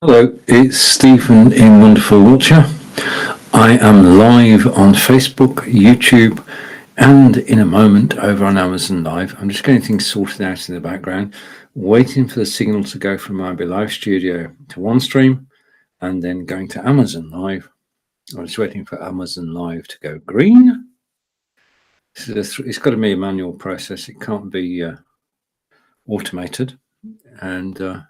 Hello, it's Stephen in wonderful Wiltshire. I am live on Facebook, YouTube, and in a moment over on Amazon Live. I'm just getting things sorted out in the background, waiting for the signal to go from my live studio to OneStream, and then going to Amazon Live. I'm just waiting for Amazon Live to go green. It's got to be a manual process. It can't be automated. And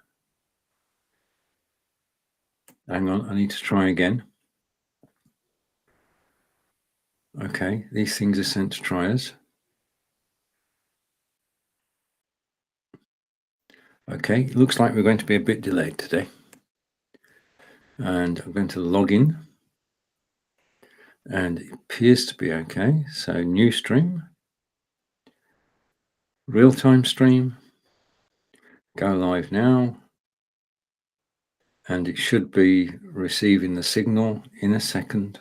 hang on, I need to try again. Okay, these things are sent to triers. Okay, looks like we're going to be a bit delayed today. And I'm going to log in. And it appears to be okay. So new stream, real-time stream, go live now. And it should be receiving the signal in a second.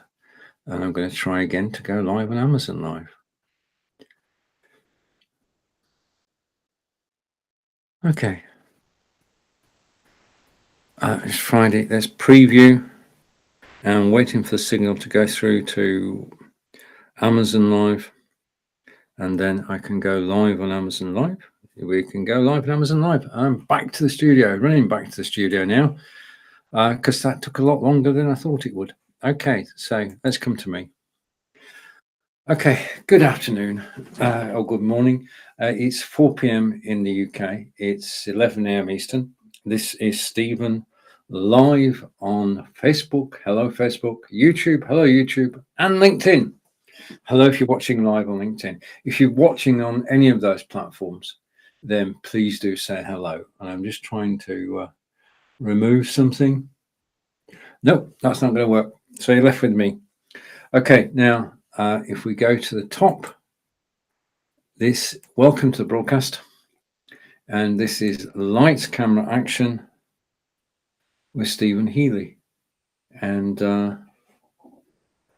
And I'm going to try again to go live on Amazon Live. Okay. It's Friday. There's preview. And I'm waiting for the signal to go through to Amazon Live. And then I can go live on Amazon Live. We can go live on Amazon Live. I'm back to the studio, running back to the studio now, because that took a lot longer than I thought it would. Okay, so let's come to me. Okay, good afternoon or good morning. It's 4 p.m. in the UK. It's 11 a.m. Eastern. This is Stephen live on Facebook. Hello, Facebook. YouTube. Hello, YouTube. And LinkedIn. Hello, if you're watching live on LinkedIn. If you're watching on any of those platforms, then please do say hello. And I'm just trying to remove something. Nope, that's not going to work. So you're left with me. Okay, now, if we go to the top, welcome to the broadcast. And this is Lights, Camera, Action with Stephen Healey. And I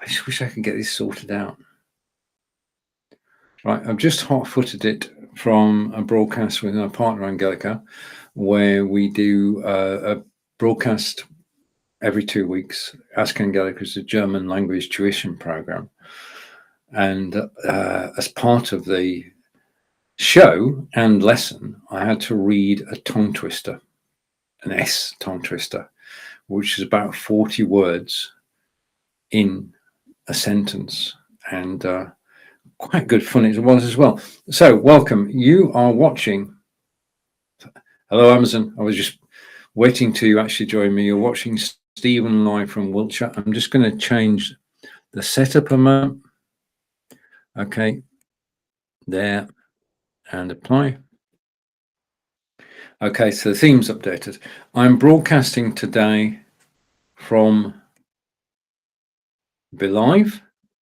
just wish I could get this sorted out. Right, I've just hot-footed it from a broadcast with my partner Angelica, where we do a broadcast every 2 weeks. Ask Angelica is a German language tuition program. And as part of the show and lesson, I had to read a tongue twister, an S tongue twister, which is about 40 words in a sentence. And quite good fun it was as well. So welcome. You are watching. Hello, Amazon. I was just waiting to actually join me. You're watching Stephen live from Wiltshire. I'm just going to change the setup a moment. Okay. There. And apply. Okay, so the theme's updated. I'm broadcasting today from BeLive.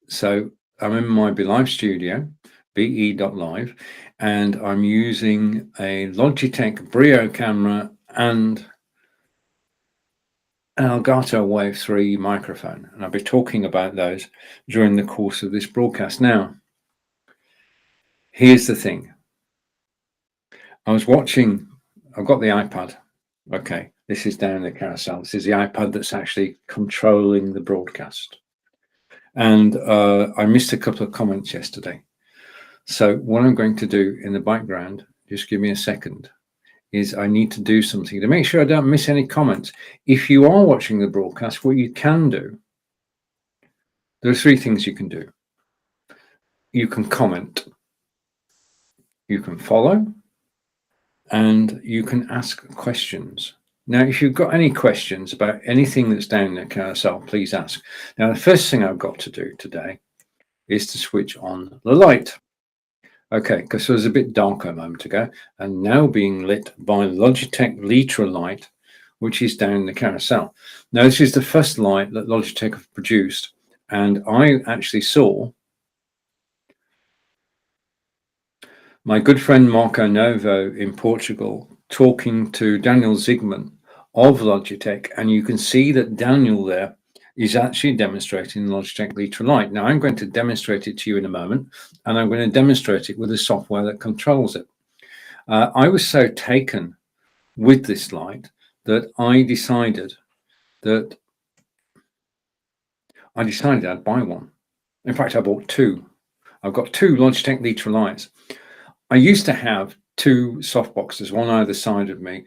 So I'm in my BeLive studio, be.live, and I'm using a Logitech Brio camera and an Elgato Wave 3 microphone. And I'll be talking about those during the course of this broadcast. Now, here's the thing. I was watching, I've got the iPad. Okay, this is down in the carousel. This is the iPad that's actually controlling the broadcast. And I missed a couple of comments yesterday. So what I'm going to do in the background, just give me a second, is I need to do something to make sure I don't miss any comments. If you are watching the broadcast, what you can do, there are 3 things you can do. You can comment, you can follow, and you can ask questions. Now, if you've got any questions about anything that's down in the carousel, please ask. Now, the first thing I've got to do today is to switch on the light. Okay, because it was a bit darker a moment ago, and now being lit by Logitech Litra light, which is down in the carousel. Now, this is the first light that Logitech have produced, and I actually saw my good friend Marco Novo in Portugal talking to Daniel Zigman of Logitech, and you can see that Daniel there is actually demonstrating Logitech Litra light. Now, I'm going to demonstrate it to you in a moment, and I'm going to demonstrate it with the software that controls it. I was so taken with this light that I decided that I decided I'd buy one. In fact, I bought two. I've got two Logitech Litra lights. I used to have two softboxes, one either side of me,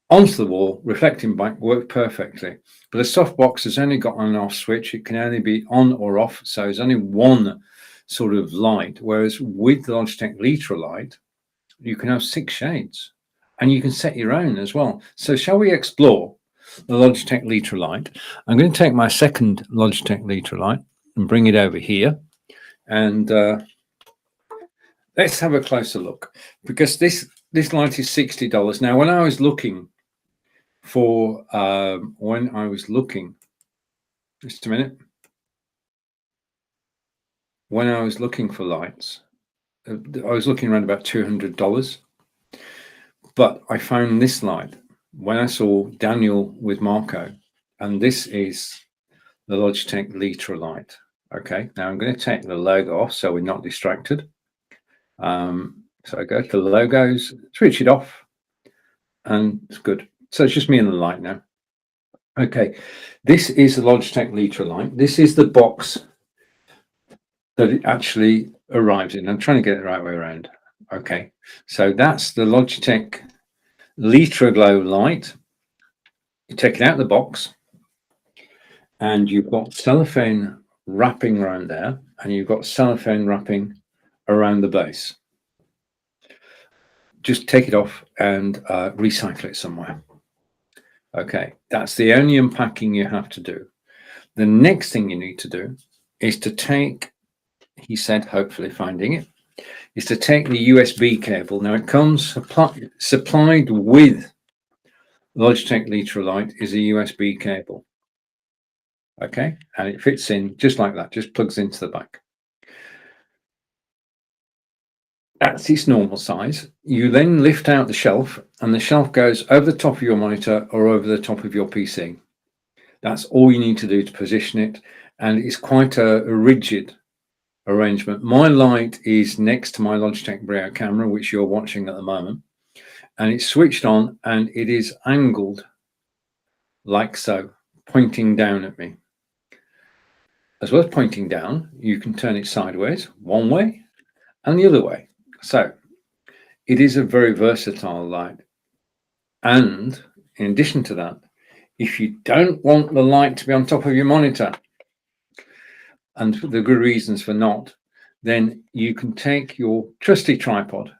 onto the wall, reflecting back, worked perfectly. But a softbox has only got on and off switch. It can only be on or off. So there's only one sort of light. Whereas with the Logitech Litra light, you can have 6 shades and you can set your own as well. So shall we explore the Logitech Litra light? I'm going to take my second Logitech Litra light and bring it over here. And let's have a closer look, because this light is $60. Now, when I was looking for just a minute, when I was looking for lights, I was looking around about $200, but I found this light when I saw Daniel with Marco, and this is the Logitech Litra light. Okay, now I'm going to take the logo off so we're not distracted. So I go to logos, switch it off, and it's good. So it's just me and the light now. Okay, this is the Logitech Litra light. This is the box that it actually arrives in. I'm trying to get it the right way around. Okay, so that's the Logitech Litra Glow light. You take it out of the box, and you've got cellophane wrapping around there, and you've got cellophane wrapping around the base. Just take it off and recycle it somewhere. Okay, that's the only unpacking you have to do. The next thing you need to do is to take, he said, hopefully finding it, is to take the USB cable. Now it comes supplied with Logitech Litra light is a USB cable. Okay, and it fits in just like that, just plugs into the back. That's its normal size. You then lift out the shelf, and the shelf goes over the top of your monitor or over the top of your PC. That's all you need to do to position it, and it's quite a rigid arrangement. My light is next to my Logitech Brio camera, which you're watching at the moment, and it's switched on, and it is angled like so, pointing down at me. As well as pointing down, you can turn it sideways, one way and the other way. So it is a very versatile light. And in addition to that, if you don't want the light to be on top of your monitor, and the good reasons for not, then you can take your trusty tripod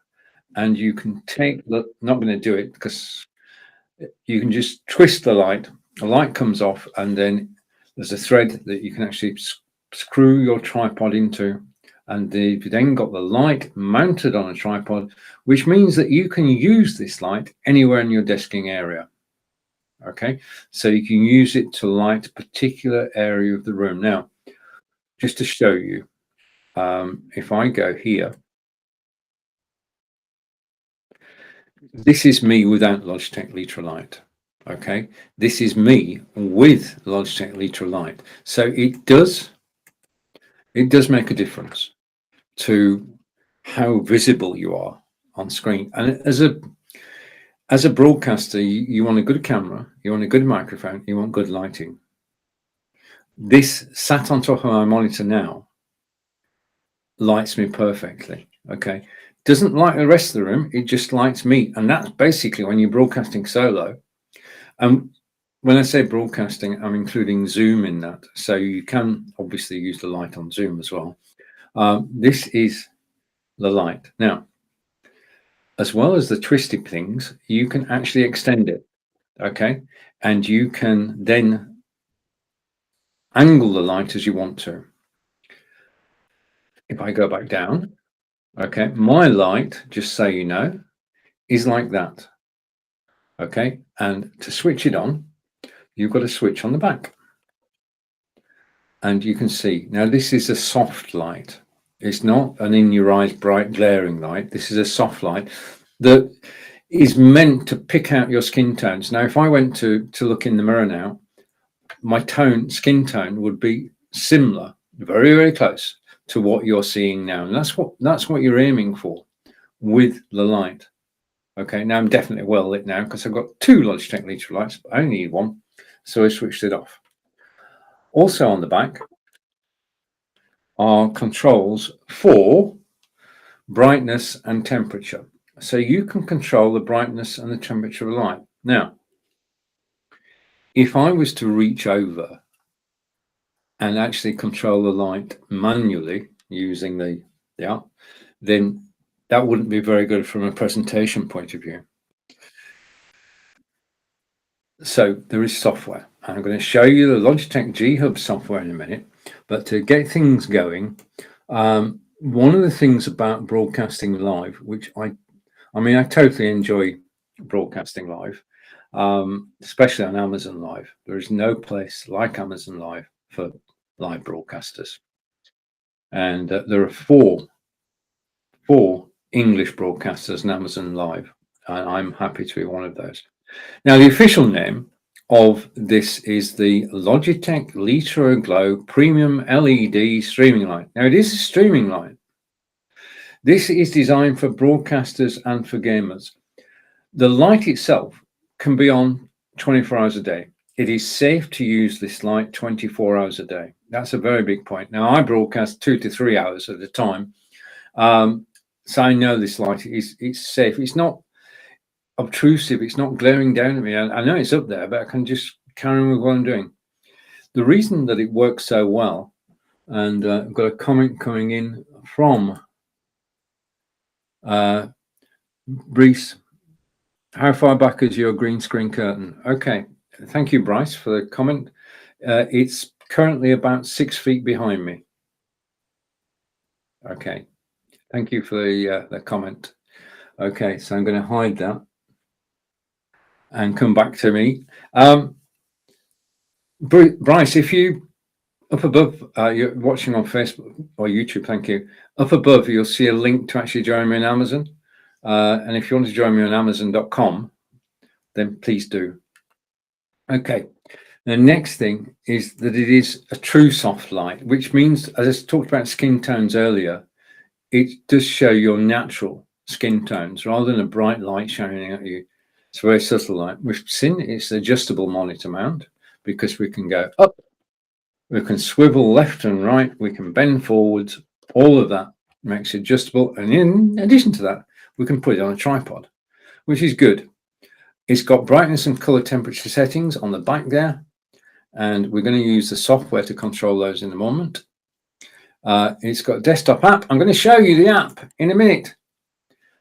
and you can take the, not going to do it because you can just twist the light comes off, and then there's a thread that you can actually screw your tripod into, and you've then got the light mounted on a tripod, which means that you can use this light anywhere in your desking area. Okay, so you can use it to light a particular area of the room. Now, just to show you, if I go here, this is me without Logitech Litra light. Okay, this is me with Logitech Litra light. So it does make a difference to how visible you are on screen. And as a broadcaster, you want a good camera, you want a good microphone, you want good lighting. This sat on top of my monitor now lights me perfectly. Okay, doesn't light the rest of the room, it just lights me. And that's basically when you're broadcasting solo. When I say broadcasting, I'm including Zoom in that. So you can obviously use the light on Zoom as well. This is the light. Now, as well as the twisted things, you can actually extend it. Okay, and you can then angle the light as you want to. If I go back down, okay, my light, just so you know, is like that. Okay, and to switch it on, you've got a switch on the back. And you can see, now this is a soft light. It's not an in your eyes bright glaring light. This is a soft light that is meant to pick out your skin tones. Now, if I went to look in the mirror now, my skin tone would be similar, very, very close to what you're seeing now. And that's what you're aiming for with the light. Okay, now I'm definitely well lit now because I've got two Logitech Litra lights, but I only need one. so I switched it off. Also on the back are controls for brightness and temperature. So you can control the brightness and the temperature of light. Now, if I was to reach over and actually control the light manually using the app, then that wouldn't be very good from a presentation point of view. So there is software. I'm going to show you the Logitech G Hub software in a minute, but to get things going, one of the things about broadcasting live, which I mean, I totally enjoy broadcasting live, especially on Amazon Live. There is no place like Amazon Live for live broadcasters. And there are four English broadcasters on Amazon Live, and I'm happy to be one of those. Now, the official name of this is the Logitech Litra Glow Premium LED Streaming Light. Now, it is a streaming light. This is designed for broadcasters and for gamers. The light itself can be on 24 hours a day. It is safe to use this light 24 hours a day. That's a very big point. Now, I broadcast 2 to 3 hours at a time. So I know this light it's safe. It's not obtrusive. It's not glaring down at me. I know it's up there, but I can just carry on with what I'm doing. The reason that it works so well, and I've got a comment coming in from Brees. How far back is your green screen curtain? Okay, thank you, Bryce, for the comment. It's currently about 6 feet behind me. Okay, thank you for the comment. Okay, so I'm going to hide that and come back to me. Bryce, if you up above, you're watching on Facebook or YouTube, thank you. Up above, you'll see a link to actually join me on Amazon. And if you want to join me on Amazon.com, then please do. Okay, the next thing is that it is a true soft light, which means, as I talked about skin tones earlier, it does show your natural skin tones rather than a bright light shining at you. It's a very subtle light. We've seen it's adjustable monitor mount because we can go up, we can swivel left and right, we can bend forwards. All of that makes it adjustable. And in addition to that, we can put it on a tripod, which is good. It's got brightness and color temperature settings on the back there, and we're going to use the software to control those in a moment. It's got a desktop app. I'm going to show you the app in a minute.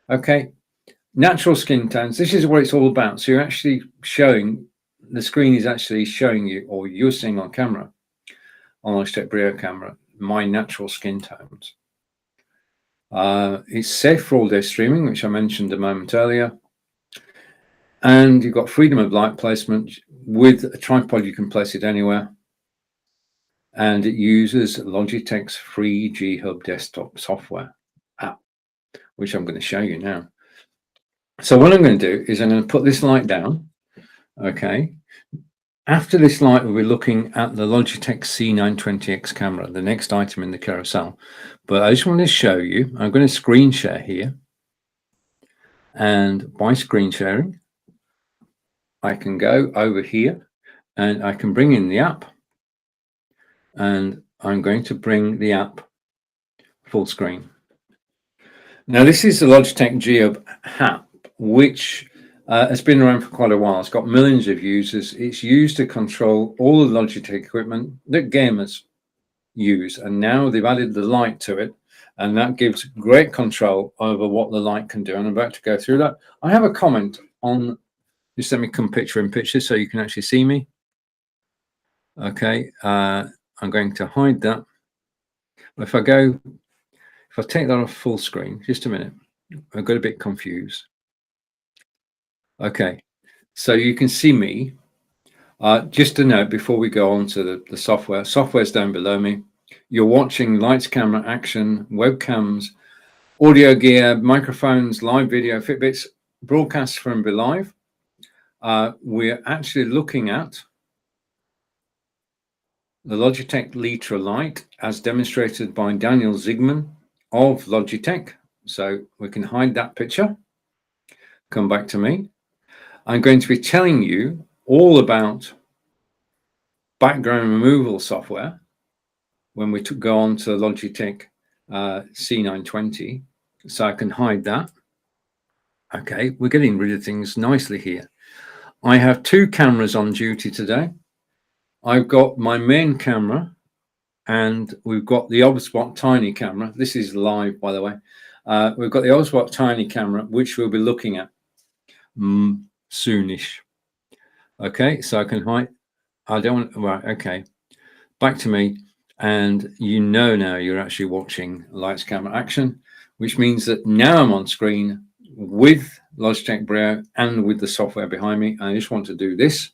Okay, natural skin tones. This is what it's all about. So you're actually showing, the screen is actually showing you, or you're seeing on camera, on Logitech Brio camera, my natural skin tones. It's safe for all-day streaming, which I mentioned a moment earlier. And you've got freedom of light placement. With a tripod, you can place it anywhere. And it uses Logitech's free G Hub desktop software app, which I'm going to show you now. So what I'm going to do is I'm going to put this light down. Okay. After this light, we'll be looking at the Logitech C920x camera, the next item in the carousel. But I just want to show you, I'm going to screen share here. And by screen sharing, I can go over here and I can bring in the app. And I'm going to bring the app full screen. Now, this is the Logitech G Hub app, which has been around for quite a while. It's got millions of users. It's used to control all the Logitech equipment that gamers use. And now they've added the light to it. And that gives great control over what the light can do. And I'm about to go through that. I have a comment on, just let me come picture in picture so you can actually see me. Okay, I'm going to hide that. If I take that off full screen, just a minute, I got a bit confused. Okay, so you can see me. Just a note before we go on to the software. Software's down below me. You're watching lights, camera, action, webcams, audio gear, microphones, live video, Fitbits, broadcasts from BeLive. We're actually looking at the Logitech Litra light as demonstrated by Daniel Zigman of Logitech. So we can hide that picture. Come back to me. I'm going to be telling you all about background removal software when we go on to Logitech C920, so I can hide that. Okay, we're getting rid of things nicely here. I have two cameras on duty today. I've got my main camera, and we've got the Unsplash tiny camera. This is live, by the way. We've got the Unsplash tiny camera, which we'll be looking at soonish. Okay, so I can hide. I don't want. Right. Okay, back to me. And you know now you're actually watching lights, camera, action, which means that now I'm on screen with Logitech Brio and with the software behind me. I just want to do this.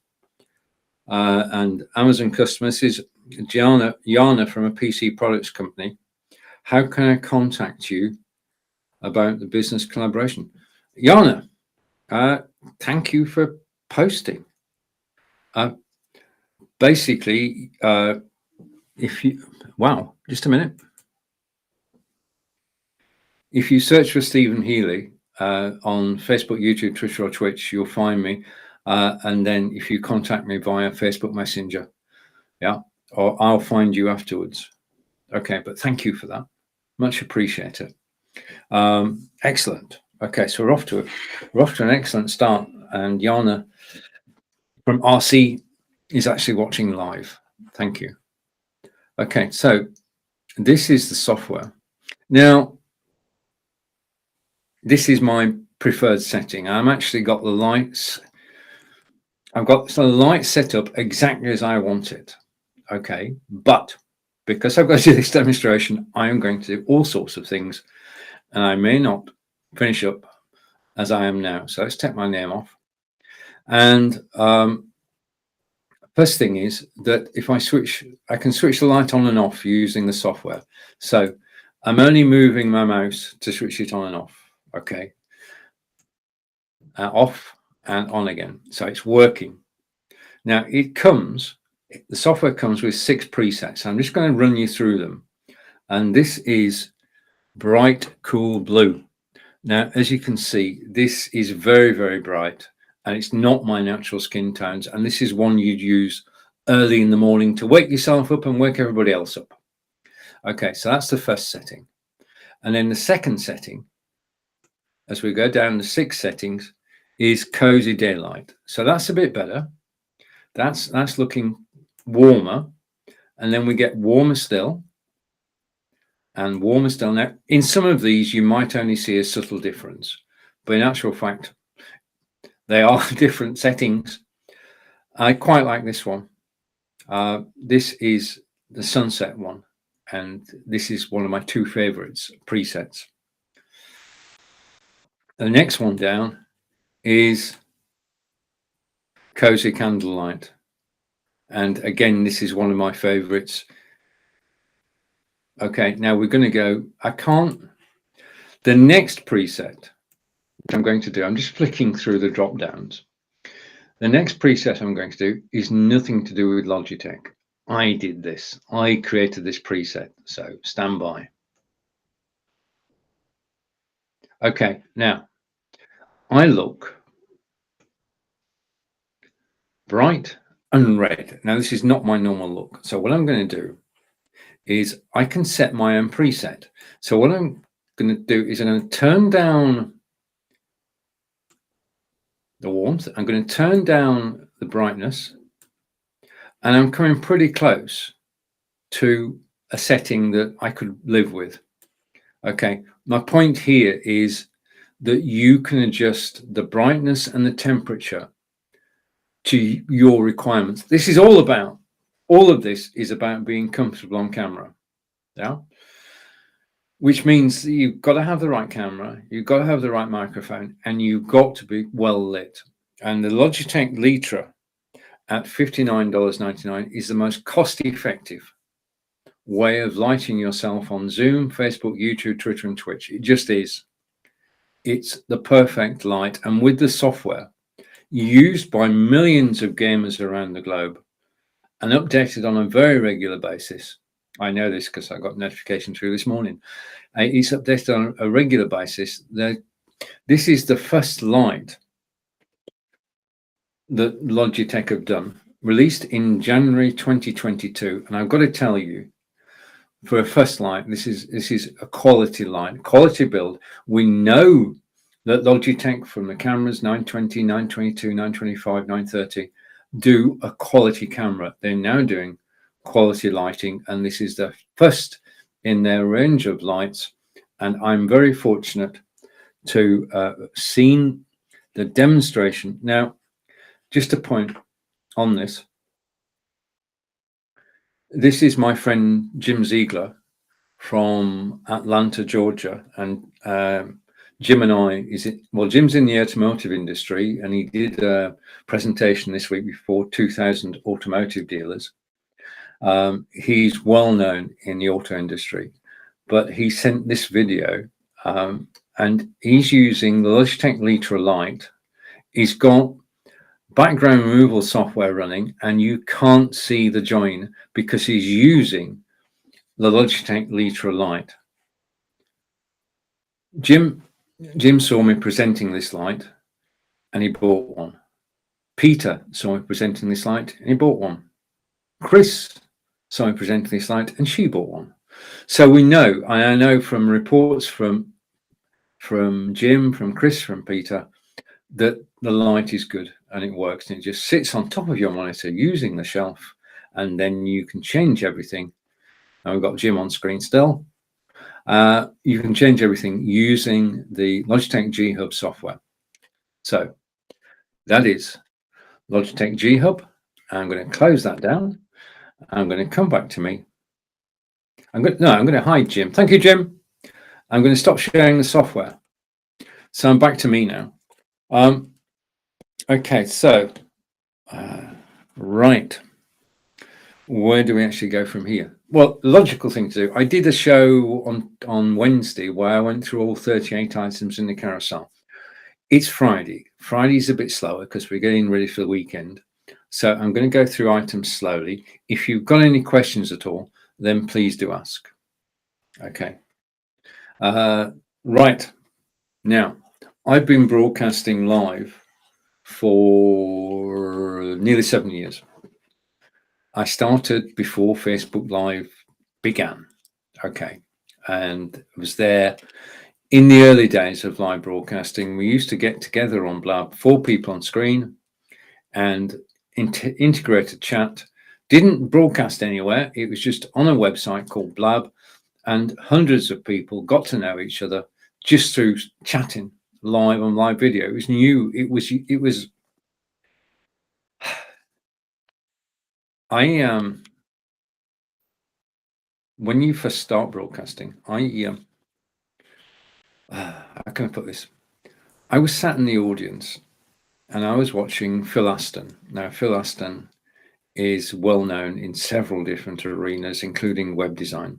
And Amazon customers is Jana from a PC products company. How can I contact you about the business collaboration? Jana, thank you for posting. Basically, if you, wow, just a minute. If you search for Stephen Healey on Facebook, YouTube, Twitter, or Twitch, you'll find me. And then if you contact me via Facebook Messenger, yeah, or I'll find you afterwards. Okay, but thank you for that. Much appreciated. Excellent. Okay, so we're off to an excellent start. And Jana from RC is actually watching live. Thank you. Okay, so this is the software. Now, this is my preferred setting. I'm actually got the lights. I've got the light set up exactly as I want it. Okay, but because I've got to do this demonstration, I am going to do all sorts of things, and I may not finish up as I am now. So let's take my name off. And first thing is that if I switch, I can switch the light on and off using the software. So I'm only moving my mouse to switch it on and off. Okay, off and on again. So it's working. Now the software comes with 6 presets. I'm just going to run you through them. And this is bright, cool blue. Now, as you can see, this is very, very bright, and it's not my natural skin tones. And this is one you'd use early in the morning to wake yourself up and wake everybody else up. Okay, so that's the first setting. And then the second setting, as we go down the 6 settings, is cozy daylight. So that's a bit better. That's looking warmer. And then we get warmer still and warmer still. Now, in some of these, you might only see a subtle difference, but in actual fact, they are different settings. I quite like this one. This is the sunset one, and this is one of my 2 favorites presets. The next one down is cozy candlelight, and again, this is one of my favorites. Okay, now we're going to go. The next preset, which I'm going to do, I'm just flicking through the drop downs. The next preset I'm going to do is nothing to do with Logitech. I did this. I created this preset, so stand by. Okay, now I look bright and red. Now, this is not my normal look. So what I'm going to do is I can set my own preset. So what I'm going to do is I'm going to turn down the warmth. I'm going to turn down the brightness, and I'm coming pretty close to a setting that I could live with. Okay, my point here is that you can adjust the brightness and the temperature to your requirements. This is all of this is about being comfortable on camera. Yeah. Which means that you've got to have the right camera, you've got to have the right microphone, and you've got to be well lit. And the Logitech Litra at $59.99 is the most cost-effective way of lighting yourself on Zoom, Facebook, YouTube, Twitter, and Twitch. It just is. It's the perfect light. And with the software used by millions of gamers around the globe and updated on a very regular basis, I know this because I got notification through this morning. It's updated on a regular basis. This is the first light that Logitech have done, released in January 2022, and I've got to tell you, for a first light, this is a quality line, quality build. We know that Logitech, from the cameras 920, 922, 925, 930, do a quality camera. They're now doing quality lighting, and this is the first in their range of lights. And I'm very fortunate to seen the demonstration. Now, just a point on this. This is my friend Jim Ziegler from Atlanta, Georgia, and Jim and I Jim's in the automotive industry, and he did a presentation this week before 2,000 automotive dealers. He's well known in the auto industry, but he sent this video, and he's using the Logitech Litra Lite. He's got background removal software running, and you can't see the join because he's using the Logitech Litra Lite. Jim saw me presenting this light, and he bought one. Peter saw me presenting this light, and he bought one. Chris saw me presenting this light, and she bought one. So we know, and I know from reports from Jim, from Chris, from Peter, that the light is good and it works, and it just sits on top of your monitor using the shelf, and then you can change everything. Now we've got Jim on screen still. You can change everything using the Logitech G Hub software. So that is Logitech G Hub. I'm going to close that down. I'm going to come back to me. I'm going to hide Jim. Thank you, Jim. I'm going to stop sharing the software. So I'm back to me now. Okay, so right, where do we actually go from here? Well, the logical thing to do, I did a show on Wednesday where I went through all 38 items in the carousel. It's Friday. Friday's a bit slower because we're getting ready for the weekend. So I'm going to go through items slowly. If you've got any questions at all, then please do ask. Okay. Right. Now, I've been broadcasting live for nearly 7 years. I started before Facebook Live began. Okay. And I was there in the early days of live broadcasting. We used to get together on Blab, 4 people on screen, and integrated chat. Didn't broadcast anywhere. It was just on a website called Blab, and hundreds of people got to know each other just through chatting live on live video. It was new. It was when you first start broadcasting, how can I put this? I was sat in the audience and I was watching Phil Aston. Now, Phil Aston is well known in several different arenas, including web design.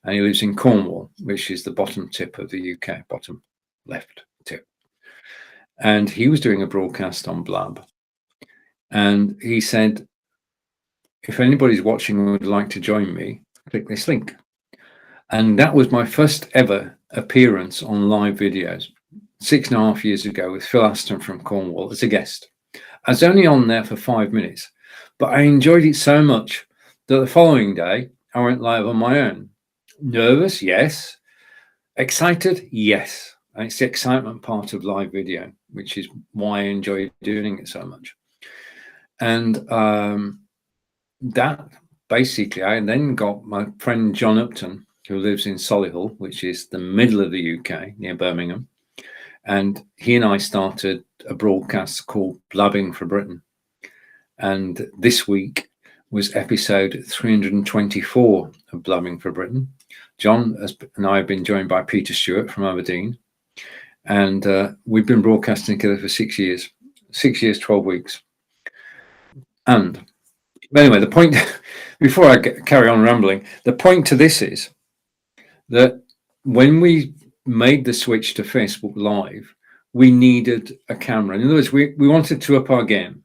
And he lives in Cornwall, which is the bottom tip of the UK, bottom left tip. And he was doing a broadcast on Blab. And he said, if anybody's watching and would like to join me, click this link. And that was my first ever appearance on live videos, 6.5 years ago, with Phil Aston from Cornwall as a guest. I was only on there for 5 minutes, but I enjoyed it so much that the following day I went live on my own. Nervous, yes. Excited, yes. And it's the excitement part of live video, which is why I enjoy doing it so much. And that basically, I then got my friend John Upton, who lives in Solihull, which is the middle of the UK near Birmingham. And he and I started a broadcast called Blabbing for Britain. And this week was episode 324 of Blabbing for Britain. John and I have been joined by Peter Stewart from Aberdeen. And we've been broadcasting together for 6 years, 6 years, 12 weeks. And anyway, the point, before I carry on rambling, the point to this is that when we made the switch to Facebook Live, we needed a camera. In other words, we wanted to up our game.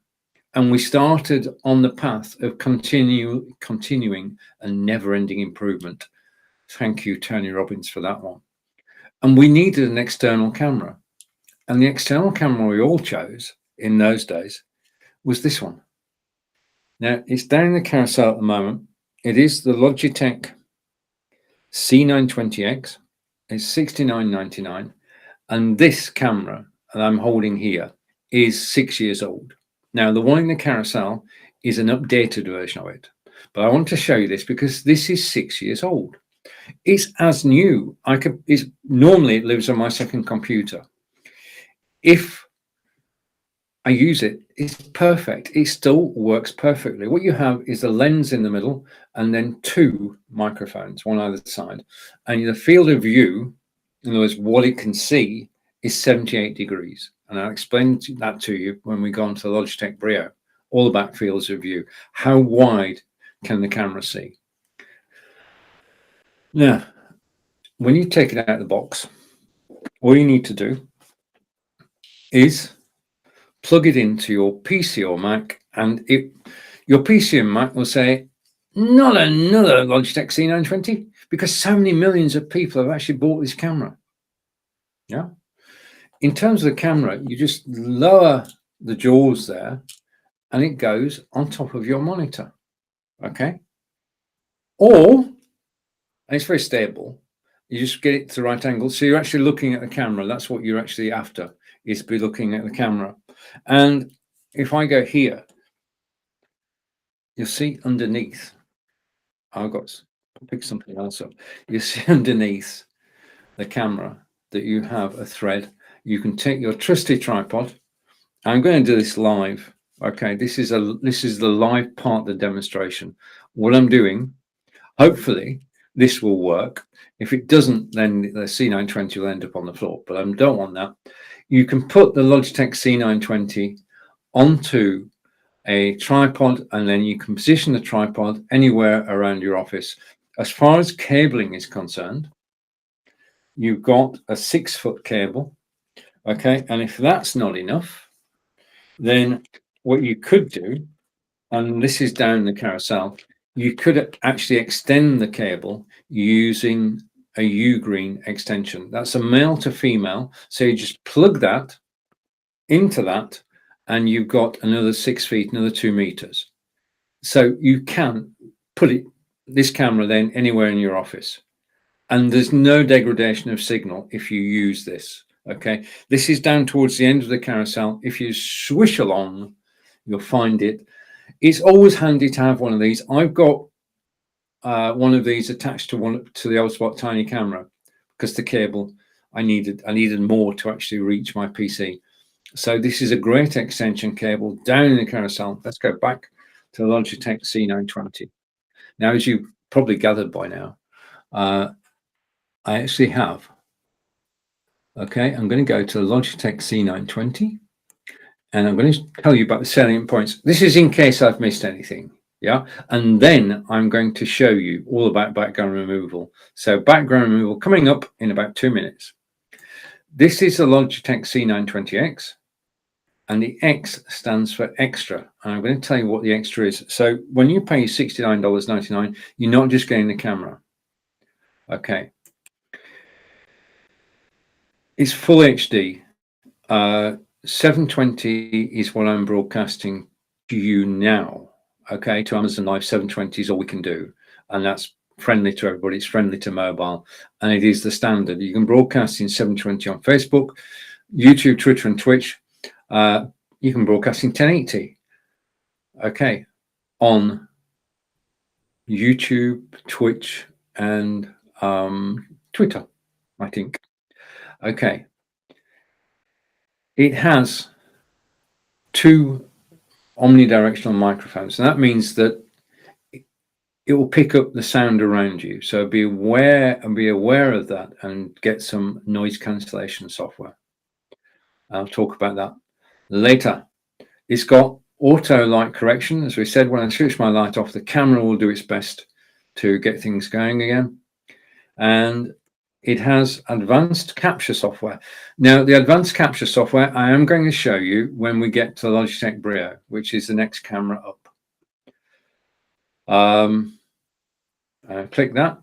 And we started on the path of continuing and never-ending improvement. Thank you, Tony Robbins, for that one. And we needed an external camera. And the external camera we all chose in those days was this one. Now, it's down in the carousel at the moment. It is the Logitech C920x. It's $69.99. And this camera that I'm holding here is 6 years old. Now, the one in the carousel is an updated version of it. But I want to show you this because this is 6 years old. It's as new. Normally it lives on my second computer. If I use it, it's perfect. It still works perfectly. What you have is a lens in the middle and then two microphones, one either side. And the field of view, in other words, what it can see, is 78 degrees. And I'll explain that to you when we go on to the Logitech Brio, all about fields of view. How wide can the camera see? Now, when you take it out of the box, all you need to do is plug it into your PC or Mac, and your PC and Mac will say, not another Logitech C920, because so many millions of people have actually bought this camera. Yeah. In terms of the camera, you just lower the jaws there and it goes on top of your monitor. Okay. Or, and it's very stable, you just get it to the right angle. So you're actually looking at the camera. That's what you're actually after, is be looking at the camera. And if I go here, you'll see underneath, I've got to pick something else up. You see underneath the camera that you have a thread. You can take your trusty tripod. I'm going to do this live. Okay, this is the live part of the demonstration. What I'm doing, hopefully this will work. If it doesn't, then the C920 will end up on the floor, but I don't want that. You can put the Logitech C920 onto a tripod, and then you can position the tripod anywhere around your office. As far as cabling is concerned, you've got a 6-foot cable. Okay, and if that's not enough, then what you could do, and this is down the carousel, you could actually extend the cable using a U-green extension. That's a male to female. So you just plug that into that, and you've got another 6 feet, another 2 meters. So you can put this camera then anywhere in your office. And there's no degradation of signal if you use this. Okay, this is down towards the end of the carousel. If you swish along, you'll find it. It's always handy to have one of these. I've got one of these attached to the Unsplash tiny camera because the cable I needed more to actually reach my PC. So this is a great extension cable down in the carousel. Let's go back to the Logitech C920. Now, as you probably gathered by now, I actually have. Okay, I'm going to go to the Logitech C920 and I'm going to tell you about the salient points. This is in case I've missed anything. Yeah, and then I'm going to show you all about background removal. So background removal coming up in about 2 minutes. This is the Logitech C920x, and the X stands for extra. And I'm going to tell you what the extra is. So when you pay $69.99, you're not just getting the camera. Okay. It's full HD. 720 is what I'm broadcasting to you now. Okay, to Amazon Live, 720 is all we can do, and that's friendly to everybody. It's friendly to mobile, and it is the standard. You can broadcast in 720 on Facebook, YouTube, Twitter, and Twitch. You can broadcast in 1080. Okay, on YouTube, Twitch, and Twitter, I think. Okay. It has 2 omnidirectional microphones, and that means that it will pick up the sound around you. So be aware of that and get some noise cancellation software. I'll talk about that later. It's got auto light correction. As we said, when I switch my light off, the camera will do its best to get things going again. And it has advanced capture software. Now, the advanced capture software I am going to show you when we get to the Logitech Brio, which is the next camera up. Click that.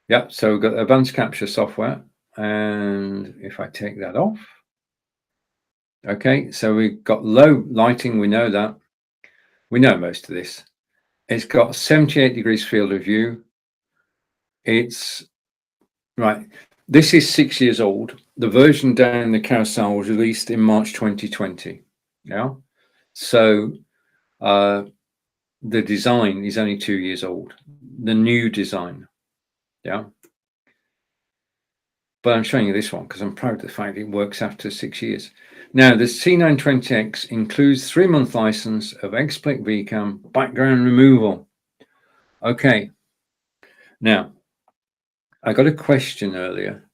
Yep, so we've got advanced capture software. And if I take that off, okay, so we've got low lighting, we know that. We know most of this. It's got 78 degrees field of view. It's right. This is 6 years old. The version down the carousel was released in March 2020. Yeah. So the design is only 2 years old. The new design. Yeah. But I'm showing you this one because I'm proud of the fact it works after 6 years. Now, the C920x includes 3-month license of XSplit VCAM background removal. Okay. Now, I got a question earlier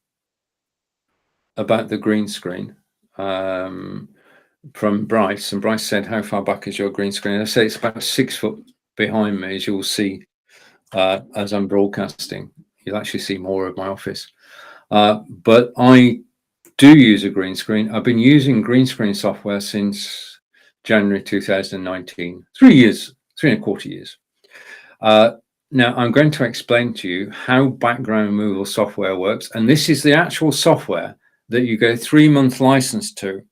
about the green screen from Bryce, and Bryce said, "How far back is your green screen?" And I say it's about 6 foot behind me, as you'll see as I'm broadcasting. You'll actually see more of my office. But I do use a green screen. I've been using green screen software since January 2019, 3 years, 3.25 years. Now I'm going to explain to you how background removal software works. And this is the actual software that you get a 3-month license to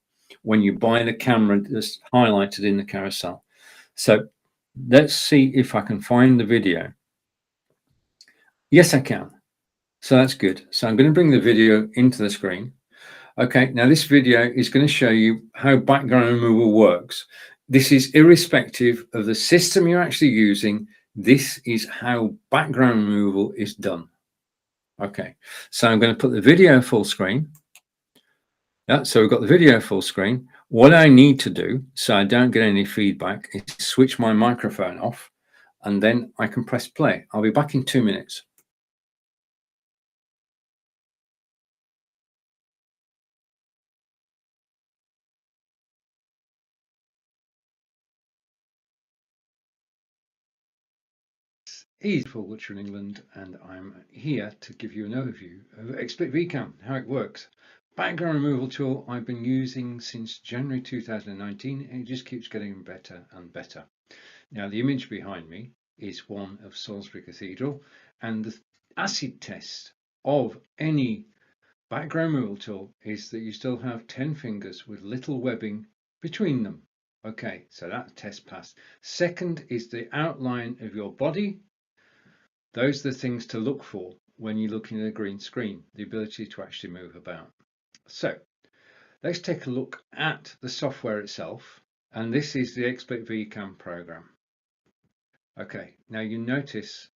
when you buy the camera that's highlighted in the carousel. So let's see if I can find the video. Yes, I can. So that's good. So I'm going to bring the video into the screen. Okay, now this video is going to show you how background removal works. This is irrespective of the system you're actually using. This is how background removal is done. Okay, so I'm going to put the video full screen. Yeah, so we've got the video full screen. What I need to do, so I don't get any feedback, is switch my microphone off, and then I can press play. I'll be back in 2 minutes. Easeful Butcher in England, and I'm here to give you an overview of XSplit VCAM, how it works. Background removal tool I've been using since January 2019, and it just keeps getting better and better. Now the image behind me is one of Salisbury Cathedral, and the acid test of any background removal tool is that you still have 10 fingers with little webbing between them. Okay, so that test passed. Second is the outline of your body. Those are the things to look for when you're looking at a green screen, the ability to actually move about. So let's take a look at the software itself. And this is the XSplit VCAM program. Okay, now you notice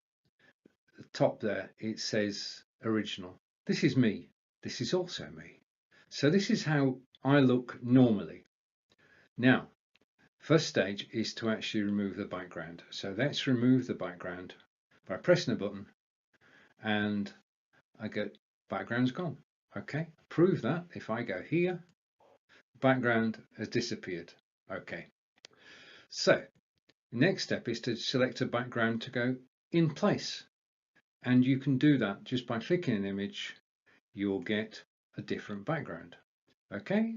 at the top there, it says original. This is me. This is also me. So this is how I look normally. Now, first stage is to actually remove the background. So let's remove the background by pressing a button, and I get background's gone. Okay, prove that if I go here, background has disappeared. Okay, so next step is to select a background to go in place, and you can do that just by clicking an image. You'll get a different background. Okay,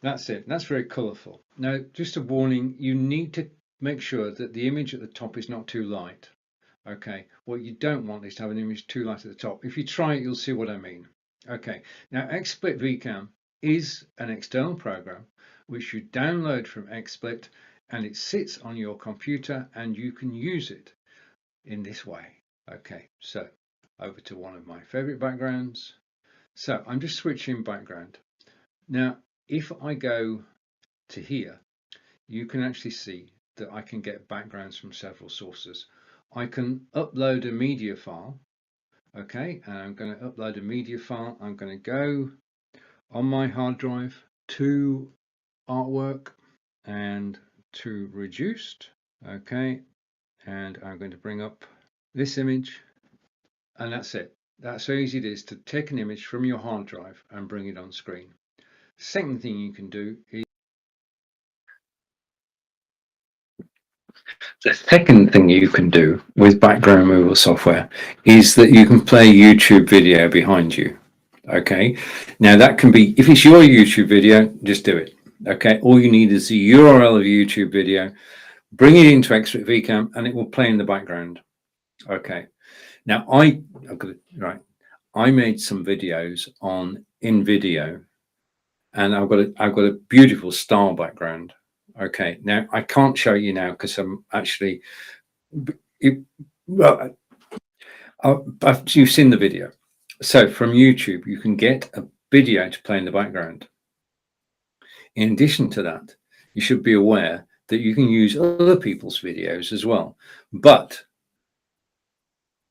that's it. That's very colorful. Now, just a warning, you need to make sure that the image at the top is not too light. Okay, what you don't want is to have an image too light at the top. If you try it, you'll see what I mean. Okay, now XSplit VCAM is an external program which you download from XSplit, and it sits on your computer and you can use it in this way. Okay, so over to one of my favorite backgrounds. So I'm just switching background. Now, if I go to here, you can actually see that I can get backgrounds from several sources. I can upload a media file. Okay, and I'm going to upload a media file. I'm going to go on my hard drive to artwork and to reduced. Okay, and I'm going to bring up this image, and that's it. That's how easy it is to take an image from your hard drive and bring it on screen. Second thing you can do is the second thing you can do with background removal software is that you can play YouTube video behind you. Okay, now that can be, if it's your YouTube video, just do it. Okay, all you need is the URL of a YouTube video, bring it into XSplit VCAM, and it will play in the background. Okay, now I made some videos on InVideo, and I've got a beautiful style background. Okay, now I can't show you now because I'm actually, you've seen the video. So from YouTube, you can get a video to play in the background. In addition to that, you should be aware that you can use other people's videos as well. But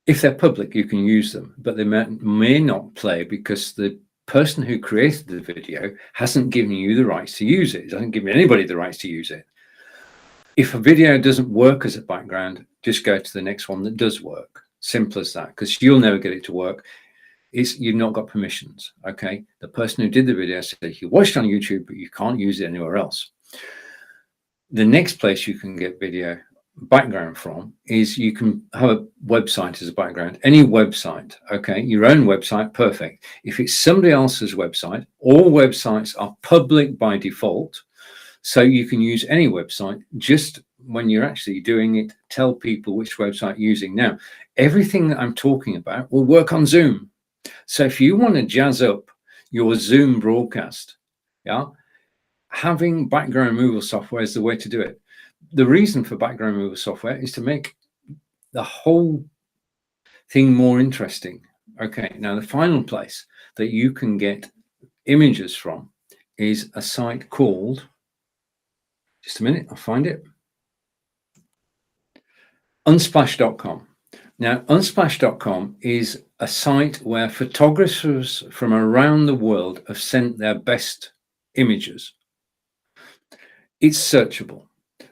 if they're public, you can use them, but they may not play because the person who created the video hasn't given you the rights to use it. It doesn't give anybody the rights to use it. If a video doesn't work as a background, just go to the next one that does work. Simple as that, because you'll never get it to work. You've not got permissions. Okay, the person who did the video said you watched it on YouTube, but you can't use it anywhere else. The next place you can get video background from is you can have a website as a background. Any website, okay, your own website, perfect. If it's somebody else's website, all websites are public by default, so you can use any website. Just when you're actually doing it, tell people which website you're using. Now, everything that I'm talking about will work on Zoom. So if you want to jazz up your Zoom broadcast, yeah, having background removal software is the way to do it. The reason for background removal software is to make the whole thing more interesting. Okay, now the final place that you can get images from is a site called, just a minute, I'll find it, Unsplash.com. Now, Unsplash.com is a site where photographers from around the world have sent their best images. It's searchable.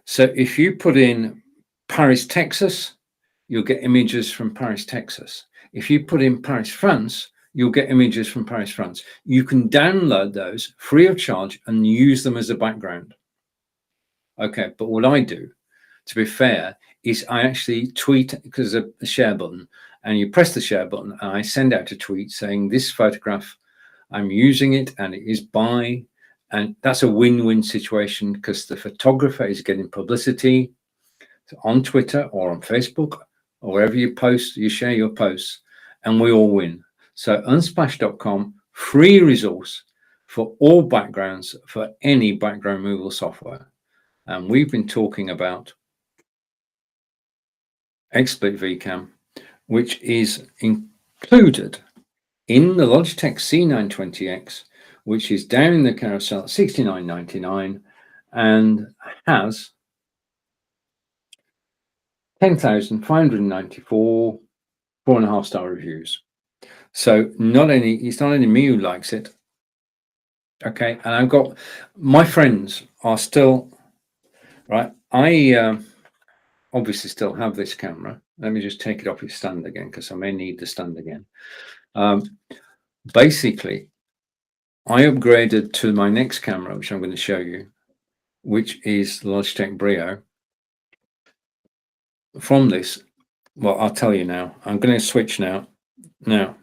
So if you put in Paris, Texas, you'll get images from Paris, Texas. If you put in Paris, France, you'll get images from Paris, France. You can download those free of charge and use them as a background. Okay, but what I do, to be fair, is I actually tweet, because there's a share button, and you press the share button and I send out a tweet saying this photograph, I'm using it and it is by, and that's a win-win situation because the photographer is getting publicity on Twitter or on Facebook or wherever you post, you share your posts, and we all win. So unsplash.com, free resource for all backgrounds for any background removal software. And we've been talking about XSplit VCam, which is included in the Logitech C920x, which is down in the carousel at $69.99 and has 10,594 4.5-star reviews. So it's not only me who likes it. Okay, and I've got my friends are still right. I obviously still have this camera. Let me just take it off its stand again because I may need the stand again. Basically, I upgraded to my next camera, which I'm going to show you, which is the Logitech Brio. From this, well, I'll tell you now. I'm going to switch now. Now,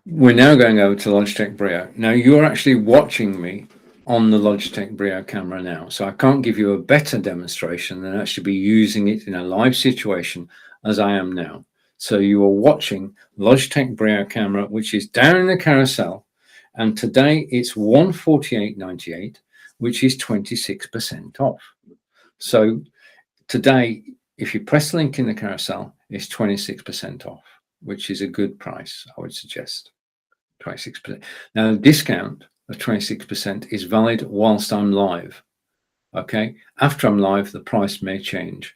we're now going over to Logitech Brio. Now, you're actually watching me on the Logitech Brio camera now, so I can't give you a better demonstration than actually be using it in a live situation as I am now. So you are watching Logitech Brio camera, which is down in the carousel, and today it's $148.98, which is 26% off. So today, if you press the link in the carousel, it's 26% off, which is a good price, I would suggest. 26%. Now, the discount of 26% is valid whilst I'm live. Okay, after I'm live, the price may change.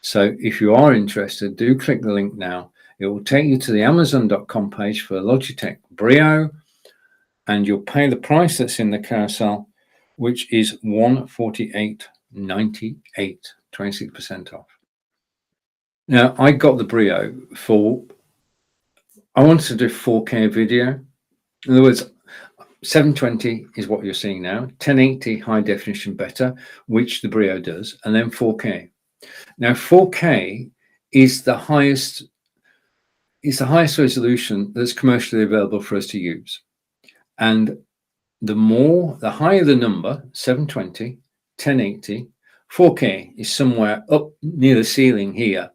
So if you are interested, do click the link now. It will take you to the Amazon.com page for Logitech Brio, and you'll pay the price that's in the carousel, which is $148.98, 26% off. Now, I got the Brio I wanted to do 4K video. In other words, 720 is what you're seeing now, 1080 high definition better, which the Brio does, and then 4K. Now, 4K is the highest resolution that's commercially available for us to use. And the higher the number, 720, 1080, 4K is somewhere up near the ceiling here.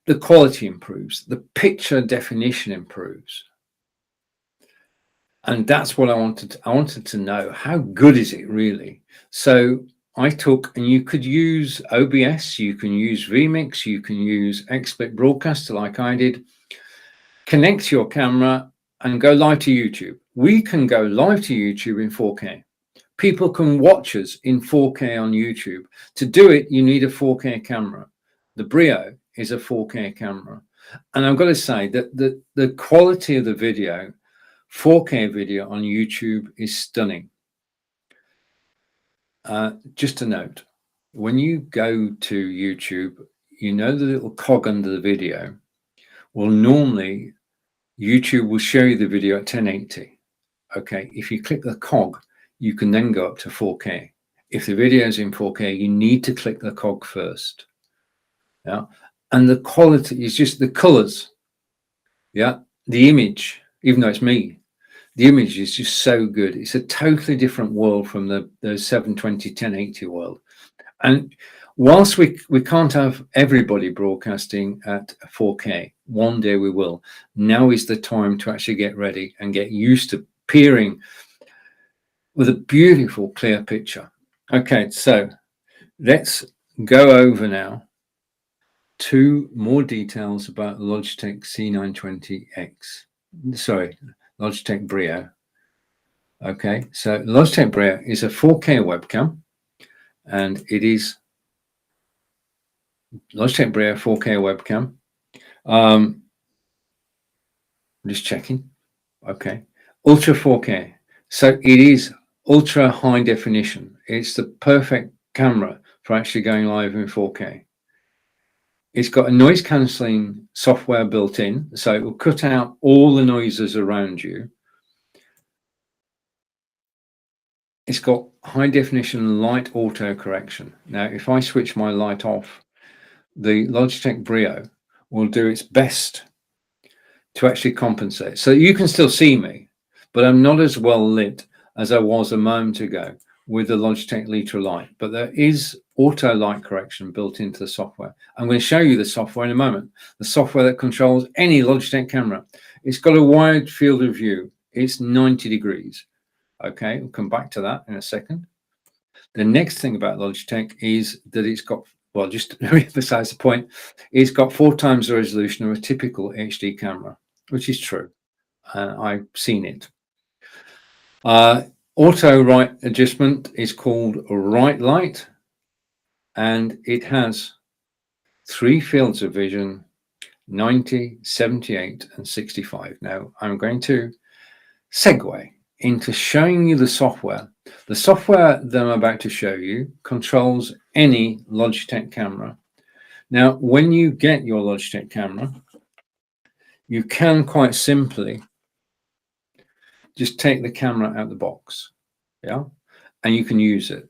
The quality improves, the picture definition improves. And that's what I wanted. I wanted to know, how good is it really? So I took, and you could use OBS, you can use vMix, you can use XSplit Broadcaster like I did. Connect your camera and go live to YouTube. We can go live to YouTube in 4K. People can watch us in 4K on YouTube. To do it, you need a 4K camera. The Brio is a 4K camera. And I've got to say that the quality of the video, 4K video on YouTube, is stunning. Just a note, when you go to YouTube, you know the little cog under the video. Well, normally YouTube will show you the video at 1080. Okay, if you click the cog, you can then go up to 4K. If the video is in 4K, you need to click the cog first. Yeah, and the quality is just the colors. Yeah, the image, even though it's me, the image is just so good. It's a totally different world from the 720 1080 world. And whilst we can't have everybody broadcasting at 4K, one day we will. Now is the time to actually get ready and get used to peering with a beautiful clear picture. Okay, so let's go over now to more details about Logitech C920x. Sorry, Logitech Brio. Okay, so Logitech Brio is a 4K webcam, and it is Logitech Brio 4K webcam. I'm just checking. Okay, ultra 4K. So it is ultra high definition. It's the perfect camera for actually going live in 4K. It's got a noise cancelling software built in, so it will cut out all the noises around you. It's got high definition light auto correction. Now, if I switch my light off, the Logitech Brio will do its best to actually compensate. So you can still see me, but I'm not as well lit as I was a moment ago with the Logitech Litra light, but there is auto light correction built into the software. I'm going to show you the software in a moment, the software that controls any Logitech camera. It's got a wide field of view. It's 90 degrees. Okay, we'll come back to that in a second. The next thing about Logitech is that it's got, well, just to emphasize the point, it's got 4 times the resolution of a typical HD camera, which is true. I've seen it. Auto right adjustment is called right light, and it has 3 fields of vision, 90, 78, and 65. Now I'm going to segue into showing you the software. The software that I'm about to show you controls any Logitech camera. Now, when you get your Logitech camera, you can quite simply just take the camera out of the box, yeah, and you can use it.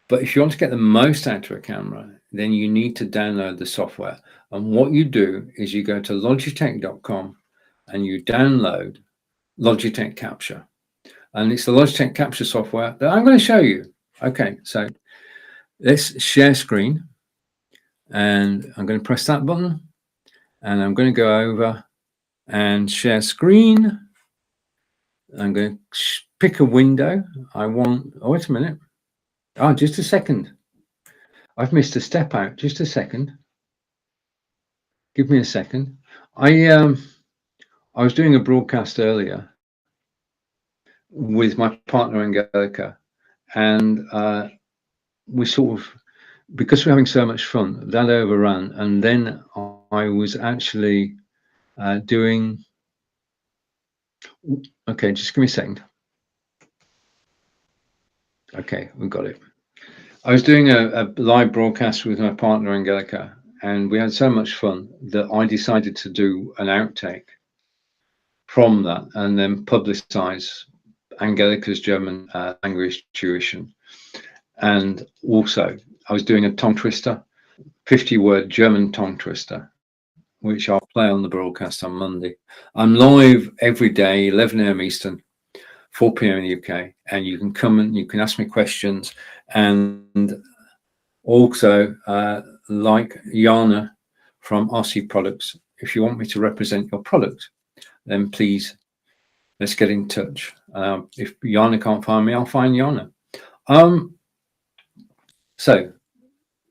But if you want to get the most out of a camera, then you need to download the software. And what you do is you go to logitech.com and you download Logitech Capture. And it's the Logitech Capture software that I'm going to show you. Okay, so let's share screen. And I'm going to press that button. And I'm going to go over and share screen. I'm going to pick a window. I want, oh, wait a minute. Oh, just a second. I've missed a step out. Just a second. Give me a second. I was doing a broadcast earlier with my partner Angelica, and we sort of, because we're having so much fun, that overran, and then I was actually doing, okay, just give me a second. Okay, we've got it. I was doing a live broadcast with my partner Angelica, and we had so much fun that I decided to do an outtake from that and then publicize Angelica's German language tuition. And also I was doing a tongue twister, 50-word German tongue twister, which I'll play on the broadcast on Monday. I'm live every day, 11 a.m. Eastern, 4 p.m. in the UK, and you can come and you can ask me questions. And also, like Jana from RC Products, if you want me to represent your product, then please Let's get in touch. If Yana can't find me, I'll find Yana. So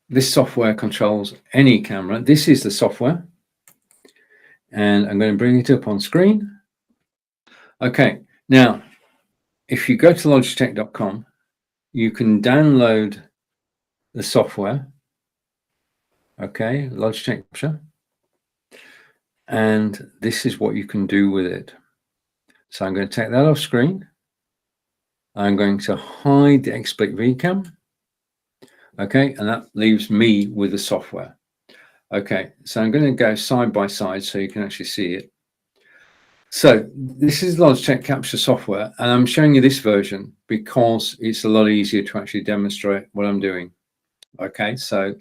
this software controls any camera. This is the software. And I'm going to bring it up on screen. Okay, now, if you go to logitech.com, you can download the software. Okay, Logitech Capture. And this is what you can do with it. So I'm going to take that off screen. I'm going to hide the XSplit VCam. Okay, and that leaves me with the software. Okay, so I'm going to go side by side so you can actually see it. So this is Logitech Capture software, and I'm showing you this version because it's a lot easier to actually demonstrate what I'm doing. Okay, so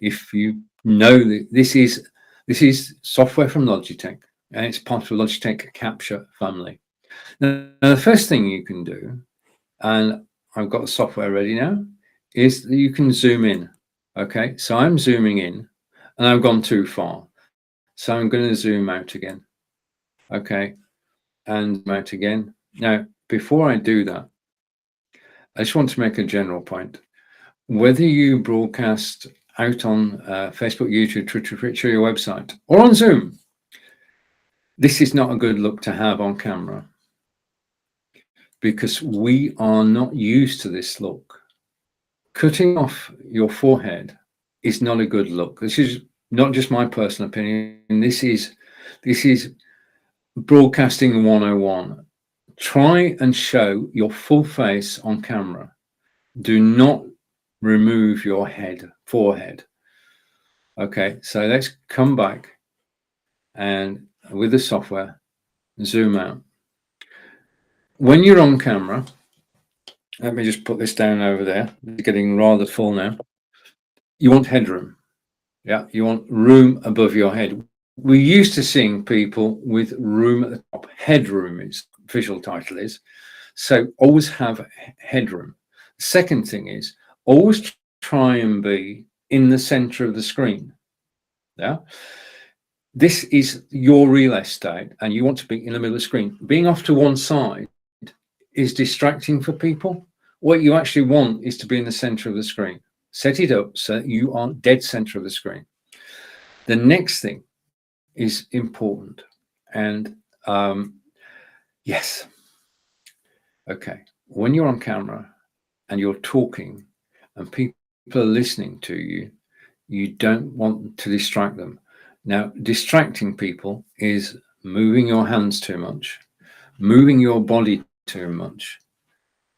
if you know that this is software from Logitech, and it's part of the Logitech Capture family. Now, the first thing you can do, and I've got the software ready now, is that you can zoom in. Okay, so I'm zooming in, and I've gone too far. So I'm going to zoom out again. Okay, and zoom out again. Now, before I do that, I just want to make a general point. Whether you broadcast out on Facebook, YouTube, Twitter, or your website, or on Zoom, this is not a good look to have on camera because we are not used to this look. Cutting off your forehead is not a good look. This is not just my personal opinion. This is broadcasting 101. Try and show your full face on camera. Do not remove your forehead. Okay, so let's come back and with the software, zoom out. When you're on camera, let me just put this down over there. It's getting rather full now. You want headroom. Yeah, you want room above your head. We're used to seeing people with room at the top. Headroom is official title is. So always have headroom. Second thing is always try and be in the center of the screen. Yeah. This is your real estate and you want to be in the middle of the screen. Being off to one side is distracting for people. What you actually want is to be in the center of the screen. Set it up so that you are dead center of the screen. The next thing is important. And yes. Okay. When you're on camera and you're talking and people are listening to you, you don't want to distract them. Now, distracting people is moving your hands too much, moving your body too much.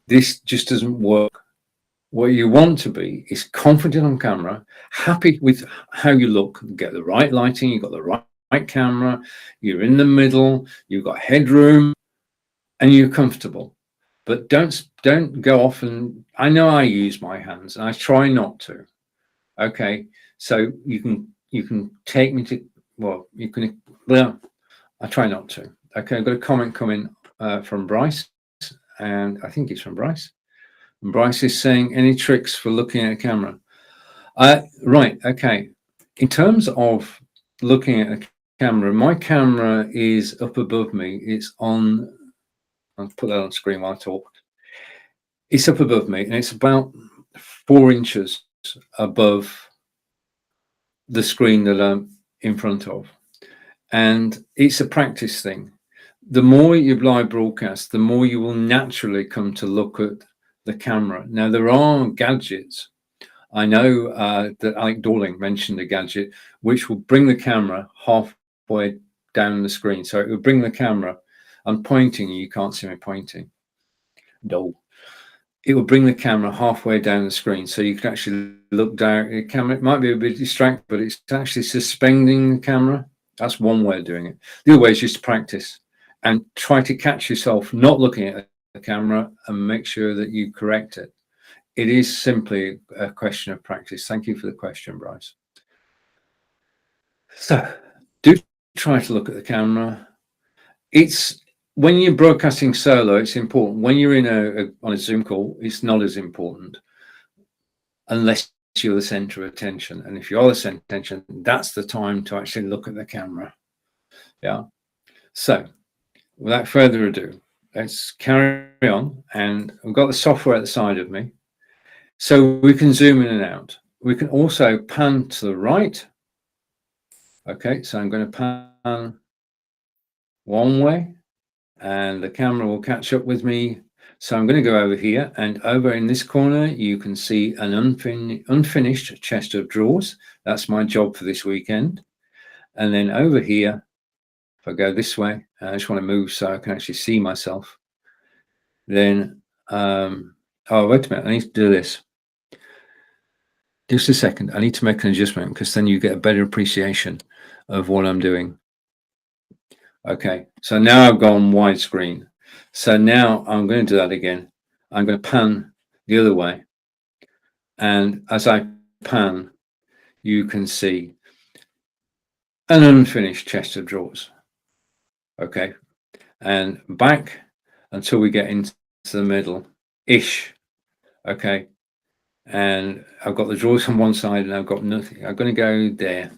This just doesn't work. What you want to be is confident on camera, happy with how you look, get the right lighting, you've got the right camera, you're in the middle, you've got headroom, and you're comfortable. But don't go off and I know I use my hands and I try not to. Okay, so you can take me to I try not to. Okay, I've got a comment coming from Bryce, and I think it's from Bryce. And Bryce is saying, any tricks for looking at a camera? Right, okay. In terms of looking at a camera, my camera is up above me. It's on, I'll put that on screen while I talk. It's up above me and it's about 4 inches above the screen that I'm in front of. And it's a practice thing. The more you live broadcast, the more you will naturally come to look at the camera. Now, there are gadgets. I know that Alec Dorling mentioned a gadget which will bring the camera halfway down the screen. So it will bring the camera, I'm pointing, you can't see me pointing. No. It will bring the camera halfway down the screen so you can actually look down at the camera. It might be a bit distracting, but it's actually suspending the camera. That's one way of doing it. The other way is just to practice and try to catch yourself not looking at the camera and make sure that you correct it. It is simply a question of practice. Thank you for the question, Bryce. So do try to look at the camera. It's when you're broadcasting solo, it's important. When you're in on a Zoom call, it's not as important unless you're the center of attention. And if you're the center of attention, that's the time to actually look at the camera. Yeah. So without further ado, let's carry on. And I've got the software at the side of me. So we can zoom in and out. We can also pan to the right. Okay, so I'm going to pan one way and the camera will catch up with me. So I'm going to go over here, and over in this corner, you can see an unfinished chest of drawers. That's my job for this weekend. And then over here, if I go this way, I just want to move so I can actually see myself. Then, oh, wait a minute, I need to do this. Just a second, I need to make an adjustment because then you get a better appreciation of what I'm doing. Okay, so now I've gone widescreen. So now I'm going to do that again. I'm going to pan the other way. And as I pan, you can see an unfinished chest of drawers. Okay, and back until we get into the middle-ish. Okay, and I've got the drawers on one side and I've got nothing. I'm going to go there.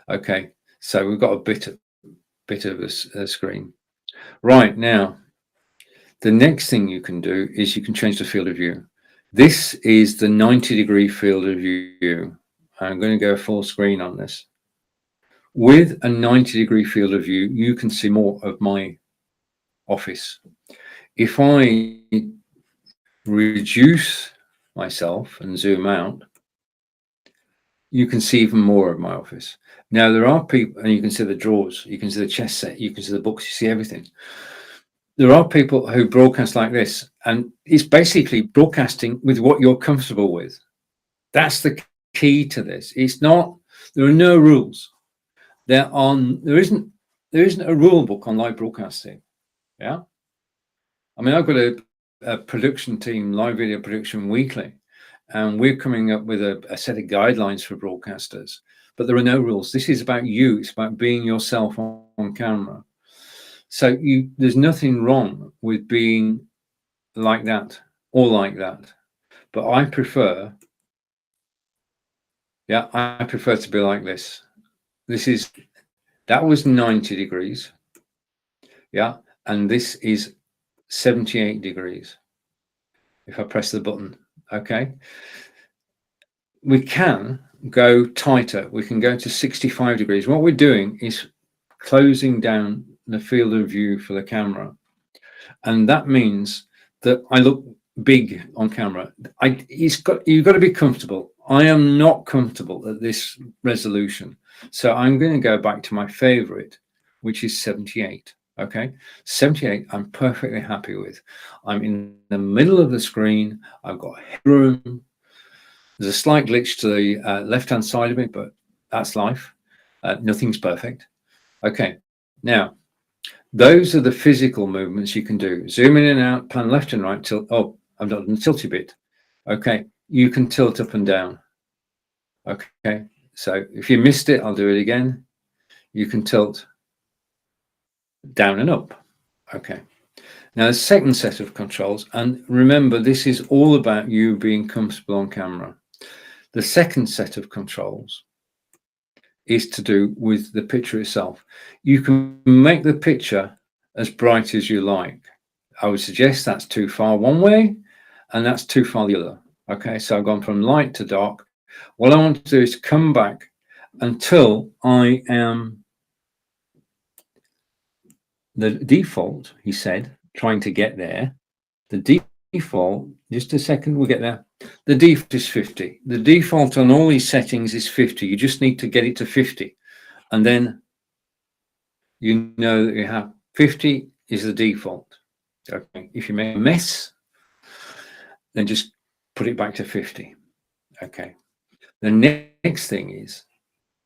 Okay, so we've got a bit of a screen. Right, now, the next thing you can do is you can change the field of view. This is the 90-degree field of view. I'm going to go full screen on this. With a 90-degree field of view, you can see more of my office. If I reduce myself and zoom out, you can see even more of my office. Now, there are people, and you can see the drawers, you can see the chess set, you can see the books, you see everything. There are people who broadcast like this, and it's basically broadcasting with what you're comfortable with. That's the key to this. It's not, there are no rules. There isn't a rule book on live broadcasting. Yeah. I mean, I've got a production team, live video production weekly, and we're coming up with a set of guidelines for broadcasters, but there are no rules. This is about you. It's about being yourself on camera. So there's nothing wrong with being like that or like that, but I prefer to be like this. That was 90 degrees. Yeah. And this is 78 degrees. If I press the button, okay. We can go tighter. We can go to 65 degrees. What we're doing is closing down the field of view for the camera. And that means that I look big on camera. You've got to be comfortable. I am not comfortable at this resolution. So I'm going to go back to my favorite, which is 78. Okay, 78, I'm perfectly happy with. I'm in the middle of the screen. I've got headroom. There's a slight glitch to the left-hand side of me, but that's life. Nothing's perfect. Okay, now, those are the physical movements you can do. Zoom in and out, pan left and right, tilt. Oh, I've done the tilty bit. Okay, you can tilt up and down. Okay, so if you missed it, I'll do it again. You can tilt down and up. Okay, now the second set of controls, and remember, this is all about you being comfortable on camera. The second set of controls is to do with the picture itself. You can make the picture as bright as you like. I would suggest that's too far one way and that's too far the other. Okay, so I've gone from light to dark. What I want to do is come back until I am the default, he said, trying to get there. The default, just a second, we'll get there. The default is 50. The default on all these settings is 50. You just need to get it to 50. And then you know that you have 50 is the default. Okay. If you make a mess, then just put it back to 50. Okay. The next thing is,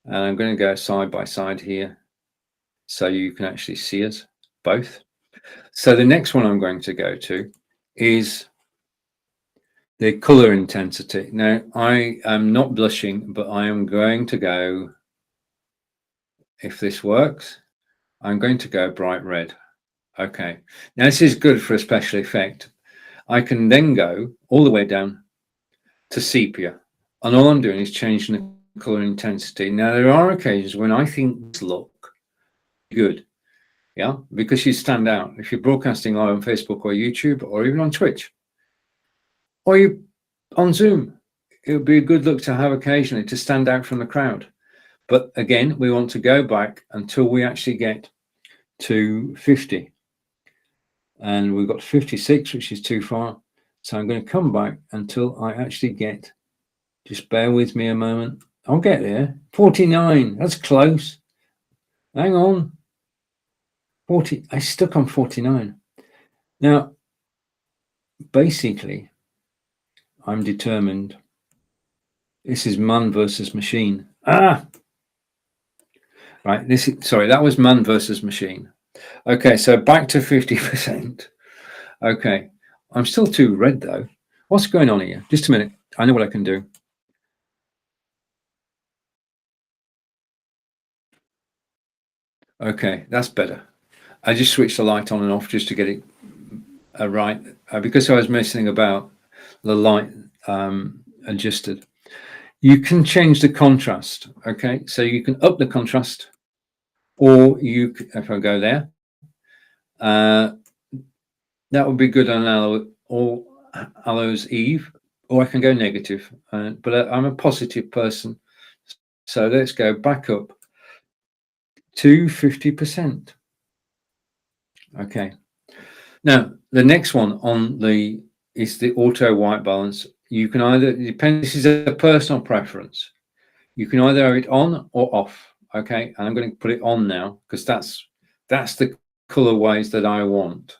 and I'm going to go side by side here so you can actually see us both. So the next one I'm going to go to is the color intensity. Now, I am not blushing, but I am going to go, if this works, I'm going to go bright red. Okay. Now, this is good for a special effect. I can then go all the way down to sepia. And all I'm doing is changing the color intensity. Now, there are occasions when I think this look good. Yeah, because you stand out. If you're broadcasting live on Facebook or YouTube or even on Twitch or you on Zoom, it would be a good look to have occasionally to stand out from the crowd. But again, we want to go back until we actually get to 50. And we've got 56, which is too far. So I'm going to come back until I actually get, just bear with me a moment. I'll get there. 49, that's close. Hang on. 40, I stuck on 49. Now, basically, I'm determined. This is man versus machine. Right, sorry, that was man versus machine. Okay, so back to 50%. Okay, I'm still too red though. What's going on here? Just a minute. I know what I can do. Okay, that's better. I just switched the light on and off just to get it right, because I was messing about the light adjusted. You can change the contrast. Okay, so you can up the contrast, or if I go there, that would be good on Hallows Eve, or I can go negative. But I'm a positive person, so let's go back up to 50%. Okay. Now the next one on is the auto white balance. You can either this is a personal preference. You can either have it on or off. Okay, and I'm going to put it on now because that's the colorways that I want.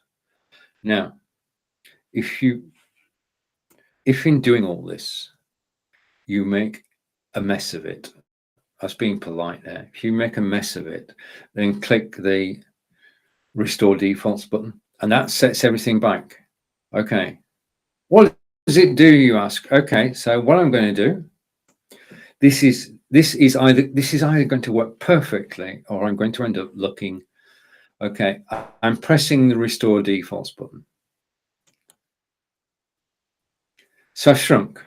Now, if in doing all this, you make a mess of it, I was being polite there. If you make a mess of it, then click the Restore Defaults button, and that sets everything back. Okay, what does it do, you ask? Okay, so what I'm going to do, this is either going to work perfectly, or I'm going to end up looking. Okay, I'm pressing the Restore Defaults button. So I've shrunk.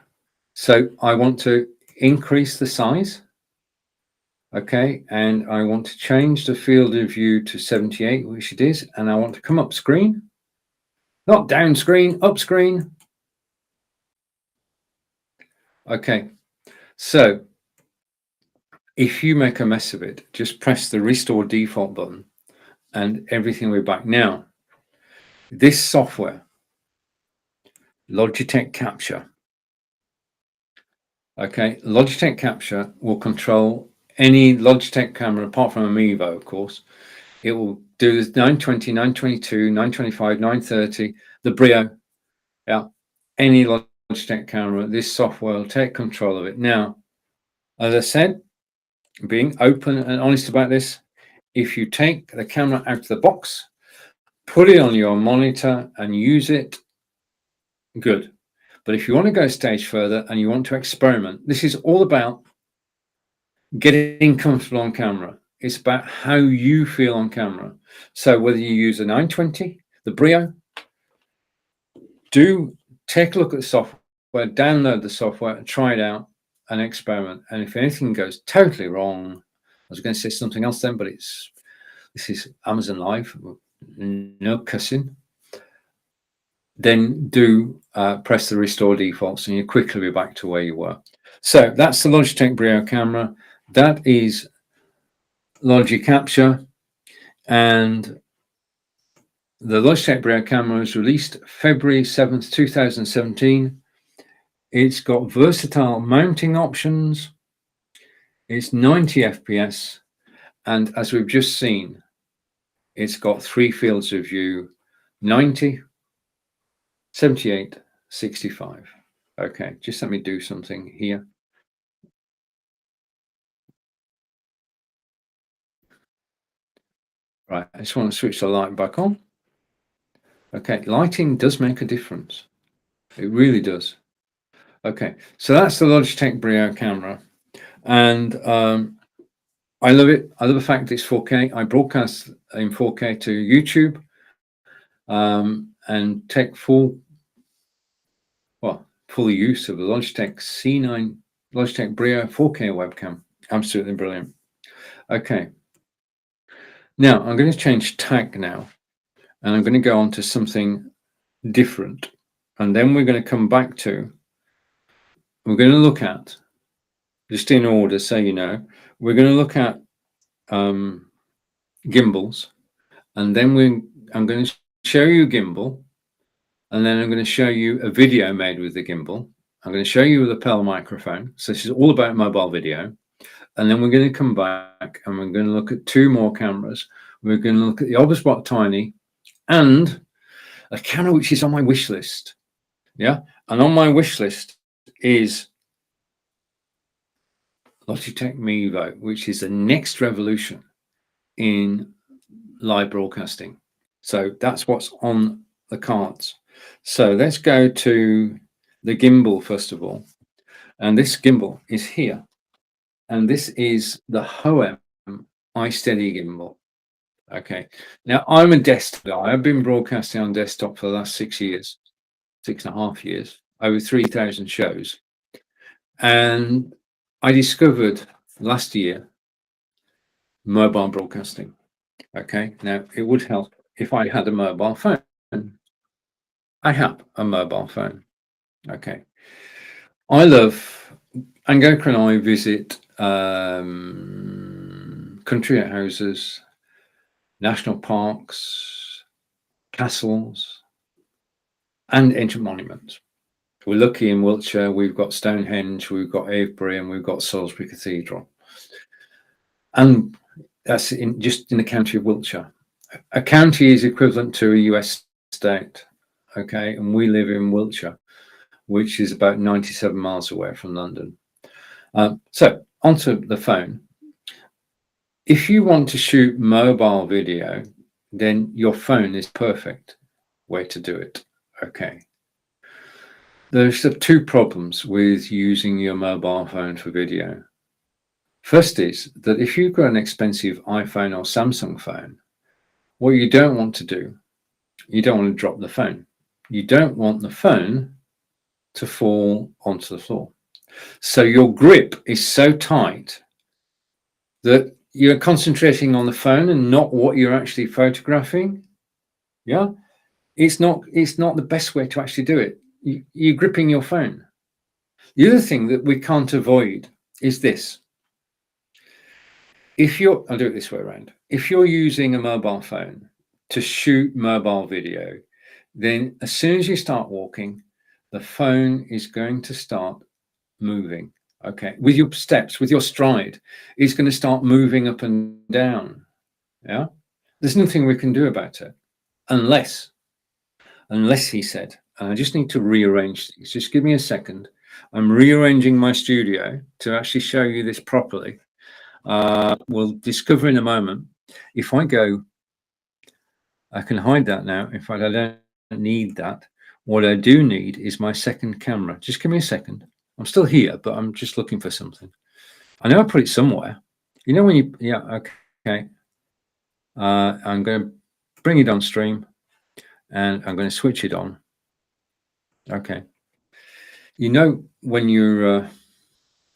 So I want to increase the size. Okay, and I want to change the field of view to 78, which it is, and I want to come up screen. Not down screen, up screen. Okay, so if you make a mess of it, just press the Restore Default button and everything will be back. Now, this software, Logitech Capture, okay, Logitech Capture will control any Logitech camera apart from a Mivo, of course. It will do this 920, 922, 925, 930, the Brio, yeah, any Logitech camera, this software will take control of it. Now, as I said, being open and honest about this, if you take the camera out of the box, put it on your monitor and use it, good. But if you want to go a stage further and you want to experiment, this is all about getting comfortable on camera. It's about how you feel on camera. So whether you use a 920, the Brio, do take a look at the software, download the software and try it out and experiment. And if anything goes totally wrong, I was going to say something else then, but this is Amazon Live, no cussing. Then do press the Restore Defaults and you quickly be back to where you were. So that's the Logitech Brio camera. That is Logitech Capture, and the Logitech Brio camera was released February 7th, 2017. It's got versatile mounting options. It's 90 FPS, and as we've just seen, it's got 3 fields of view: 90, 78, 65. Okay, just let me do something here. Right, I just want to switch the light back on. Okay, lighting does make a difference. It really does. Okay, so that's the Logitech Brio camera, and I love it. I love the fact it's 4K. I broadcast in 4K to YouTube and take full use of the Logitech Brio 4K webcam. Absolutely brilliant. Okay, Now I'm going to change tag now, and I'm going to go on to something different, and then we're going to come back to, we're going to look at, just in order so you know, we're going to look at gimbals, and then I'm going to show you a gimbal, and then I'm going to show you a video made with the gimbal. I'm going to show you a lapel microphone. So this is all about mobile video. And then we're going to come back and we're going to look at two more cameras. We're going to look at the Obosbot Tiny and a camera which is on my wish list. Yeah. And on my wish list is Logitech Mivo, which is the next revolution in live broadcasting. So that's what's on the cards. So let's go to the gimbal first of all. And this gimbal is here. And this is the HOEM iSteady gimbal. Okay. Now I'm a desktop guy. I've been broadcasting on desktop for the last 6 years, 6.5 years, over 3,000 shows. And I discovered last year mobile broadcasting. Okay. Now it would help if I had a mobile phone. I have a mobile phone. Okay. I love, Angokra and I visit country houses, national parks, castles, and ancient monuments. We're lucky in Wiltshire, we've got Stonehenge, we've got Avebury, and we've got Salisbury Cathedral. And that's just in the county of Wiltshire. A county is equivalent to a US state, okay? And we live in Wiltshire, which is about 97 miles away from London. So onto the phone. If you want to shoot mobile video, then your phone is perfect way to do it. Okay. There's two problems with using your mobile phone for video. First is that if you've got an expensive iPhone or Samsung phone, what you don't want to do, you don't want to drop the phone. You don't want the phone to fall onto the floor. So your grip is so tight that you're concentrating on the phone and not what you're actually photographing. Yeah, it's not the best way to actually do it. You're gripping your phone. The other thing that we can't avoid is this. I'll do it this way around. If you're using a mobile phone to shoot mobile video, then as soon as you start walking, the phone is going to start moving. Okay, with your steps, with your stride, it's going to start moving up and down. Yeah, there's nothing we can do about it, unless he said, and I just need to rearrange things. Just give me a second. I'm rearranging my studio to actually show you this properly. We'll discover in a moment. If I go, I can hide that now. In fact, I don't need that. What I do need is my second camera. Just give me a second. I'm still here, but I'm just looking for something. I know I put it somewhere. You know when you, yeah, okay. I'm going to bring it on stream and I'm going to switch it on. Okay. You know when you're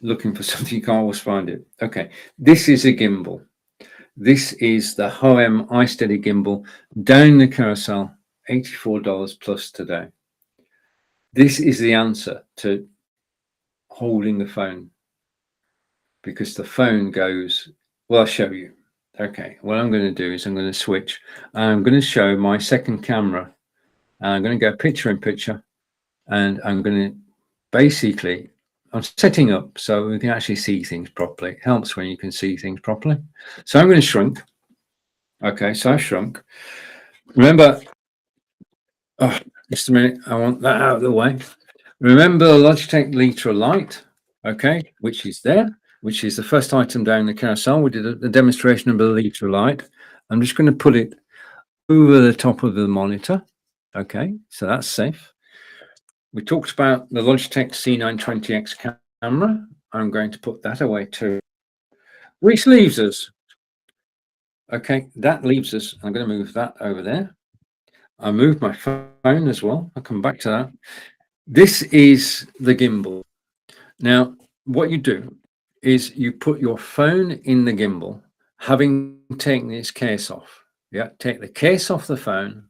looking for something, you can't always find it. Okay. This is a gimbal. This is the HOEM iSteady gimbal down the carousel, $84 plus today. This is the answer to holding the phone, because the phone goes, well, I'll show you. Okay, what I'm going to do is I'm going to switch. I'm going to show my second camera, and I'm going to go picture in picture, and I'm going to basically, I'm setting up so we can actually see things properly. It helps when you can see things properly. So I'm going to shrink. Okay, so I shrunk. Remember, oh, just a minute, I want that out of the way. Remember the Logitech Litra Lite, okay, which is there, which is the first item down the carousel. We did a demonstration of the Litra Lite. I'm just going to put it over the top of the monitor. Okay, so that's safe. We talked about the Logitech C920x camera. I'm going to put that away too, which leaves us, okay, that leaves us, I'm going to move that over there. I moved my phone as well. I'll come back to that. This is the gimbal. Now, what you do is you put your phone in the gimbal, having taken its case off. Yeah, take the case off the phone,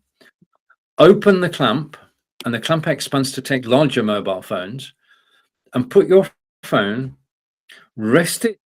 open the clamp, and the clamp expands to take larger mobile phones, and put your phone, rest it.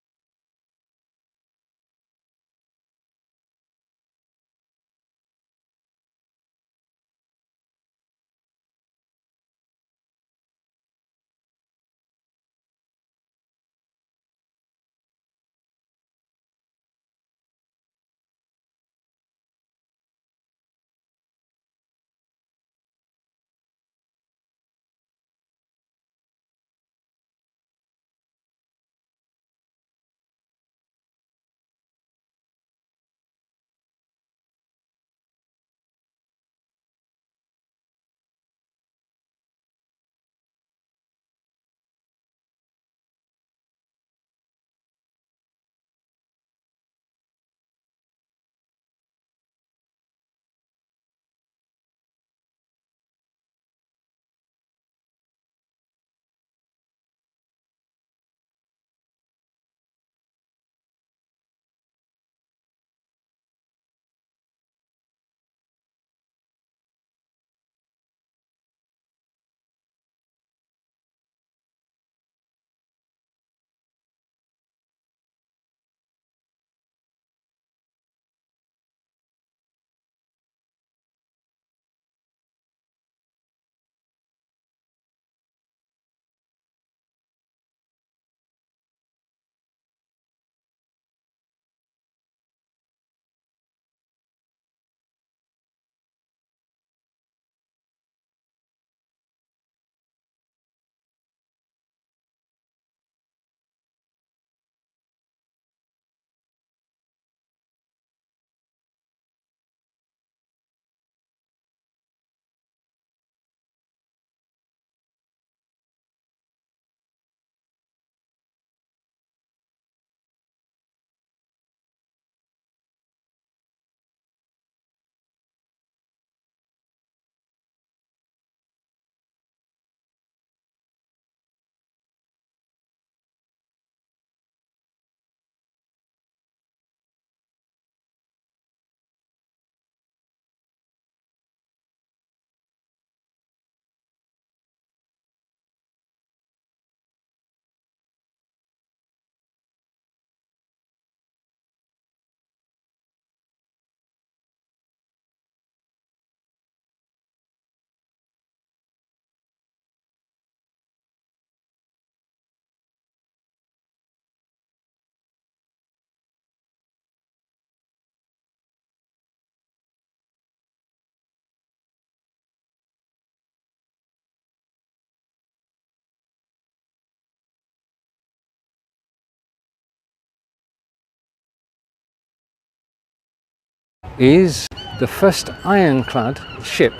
Is the first ironclad ship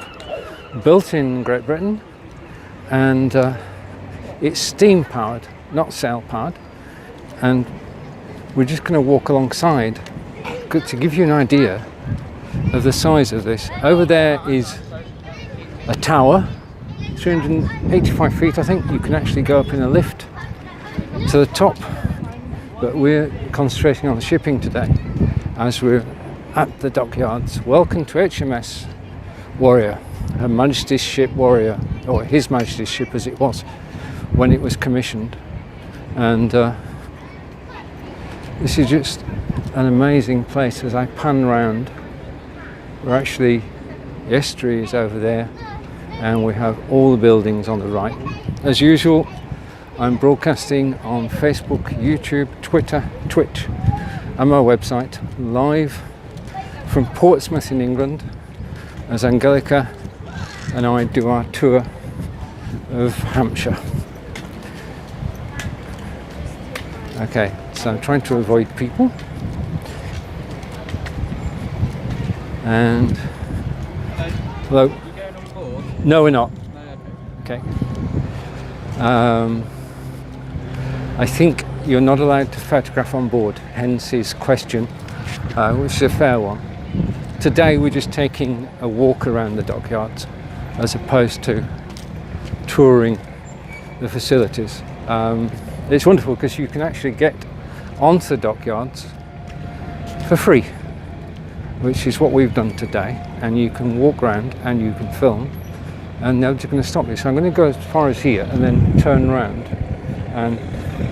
built in Great Britain, and it's steam powered, not sail powered, and we're just going to walk alongside to give you an idea of the size of this. Over there is a tower, 385 feet I think. You can actually go up in a lift to the top, but we're concentrating on the shipping today as we're at the dockyards. Welcome to HMS Warrior, Her Majesty's ship Warrior, or His Majesty's ship as it was when it was commissioned. And this is just an amazing place as I pan round. We're actually, the estuary is over there, and we have all the buildings on the right. As usual, I'm broadcasting on Facebook, YouTube, Twitter, Twitch, and my website, live from Portsmouth in England, as Angelica and I do our tour of Hampshire. Okay, so I'm trying to avoid people. And hello. Are you going on board? No, we're not. No, Okay. I think you're not allowed to photograph on board, hence his question, which is a fair one. Today we're just taking a walk around the dockyards as opposed to touring the facilities. It's wonderful because you can actually get onto the dockyards for free, which is what we've done today. And you can walk around and you can film, and nobody's going to stop you. So I'm going to go as far as here and then turn around and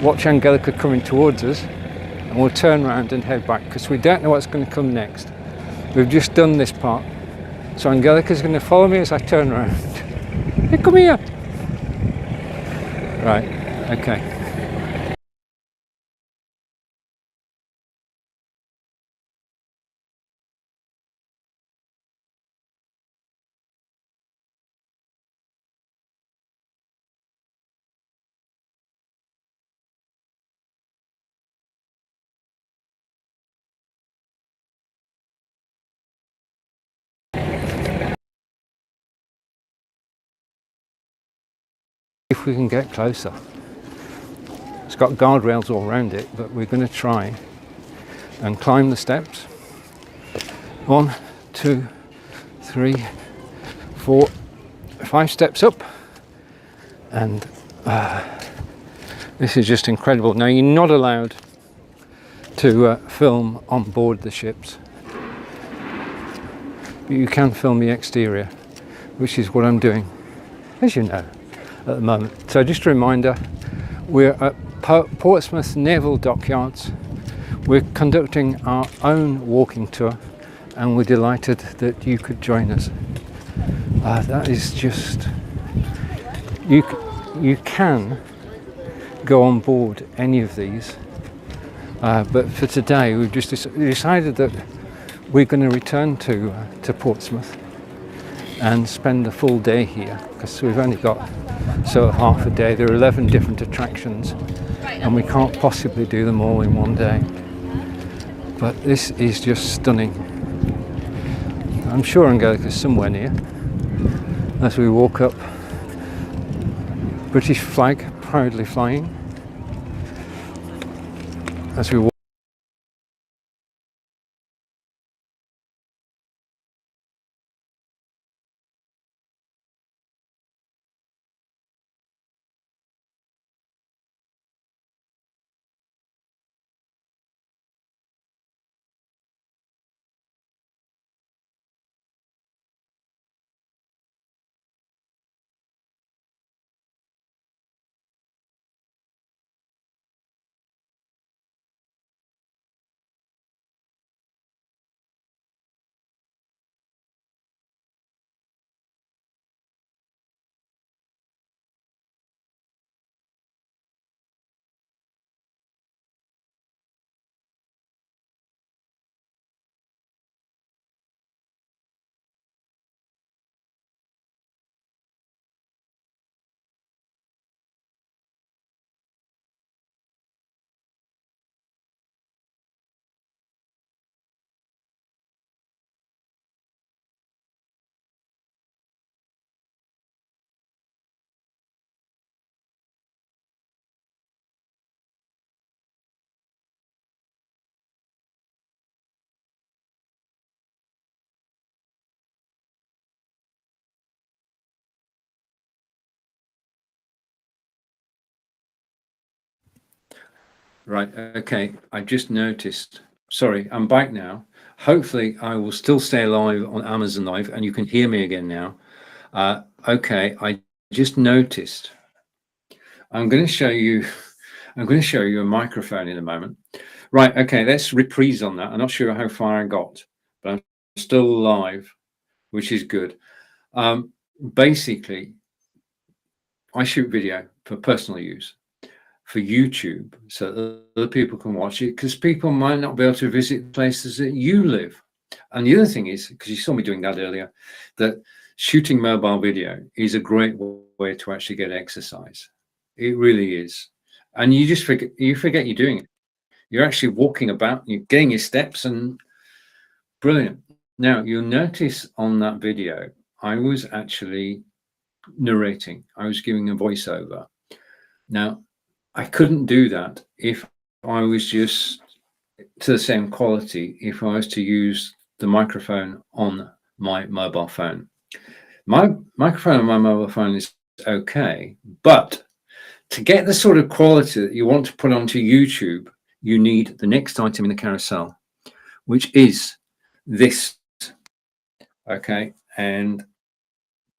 watch Angelica coming towards us, and we'll turn around and head back because we don't know what's going to come next. We've just done this part, so Angelica's going to follow me as I turn around. Hey, come here. Right, okay. If we can get closer. It's got guardrails all around it, but we're going to try and climb the steps. 1, 2, 3, 4, 5 steps up, and this is just incredible. Now, you're not allowed to film on board the ships, but you can film the exterior, which is what I'm doing, as you know, at the moment. So just a reminder, we're at Portsmouth Naval Dockyards. We're conducting our own walking tour, and we're delighted that you could join us. That is just, you can go on board any of these, but for today we've just decided that we're going to return to Portsmouth and spend the full day here, because we've only got sort of half a day. There are 11 different attractions and we can't possibly do them all in one day, but this is just stunning. I'm sure Angelica's somewhere near as we walk up. British flag proudly flying as we walk. Right, okay, I just noticed, sorry, I'm back now. Hopefully I will still stay live on Amazon Live and you can hear me again now. Okay, I just noticed, I'm going to show you a microphone in a moment. Right, okay, let's reprise on that. I'm not sure how far I got, but I'm still live, which is good. Basically, I shoot video for personal use, for YouTube, so that other people can watch it, because people might not be able to visit places that you live. And the other thing is, because you saw me doing that earlier, that shooting mobile video is a great way to actually get exercise. It really is. And you just forget you're doing it. You're actually walking about, you're getting your steps, and brilliant. Now, you'll notice on that video, I was actually narrating. I was giving a voiceover. Now, I couldn't do that if I was just to the same quality if I was to use the microphone on my mobile phone. My microphone on my mobile phone is okay, but to get the sort of quality that you want to put onto YouTube, you need the next item in the carousel, which is this. Okay, and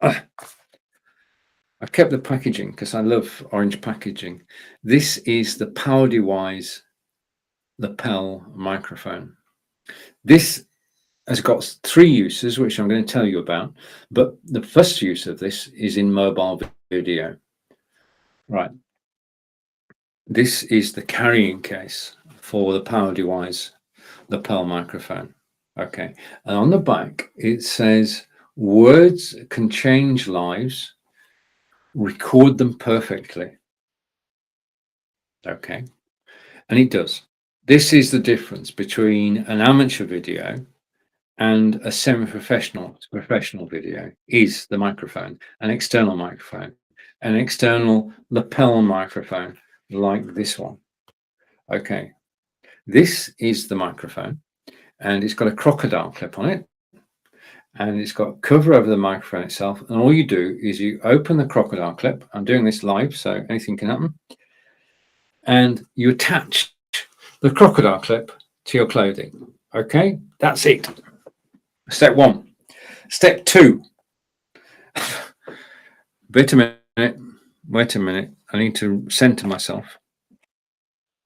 I've kept the packaging because I love orange packaging. This is the Powderwise Lapel microphone. This has got 3 uses, which I'm going to tell you about, but the first use of this is in mobile video. Right. This is the carrying case for the Powderwise Lapel microphone. Okay, and on the back it says, words can change lives, record them perfectly. Okay, and it does. This is the difference between an amateur video and a semi-professional video, is the microphone, an external lapel microphone like this one. Okay, this is the microphone, and it's got a crocodile clip on it, and it's got a cover over the microphone itself, and all you do is you open the crocodile clip. I'm doing this live, so anything can happen, and you attach the crocodile clip to your clothing. Okay, that's it. Step 1. Step 2. Wait a minute. I need to center myself.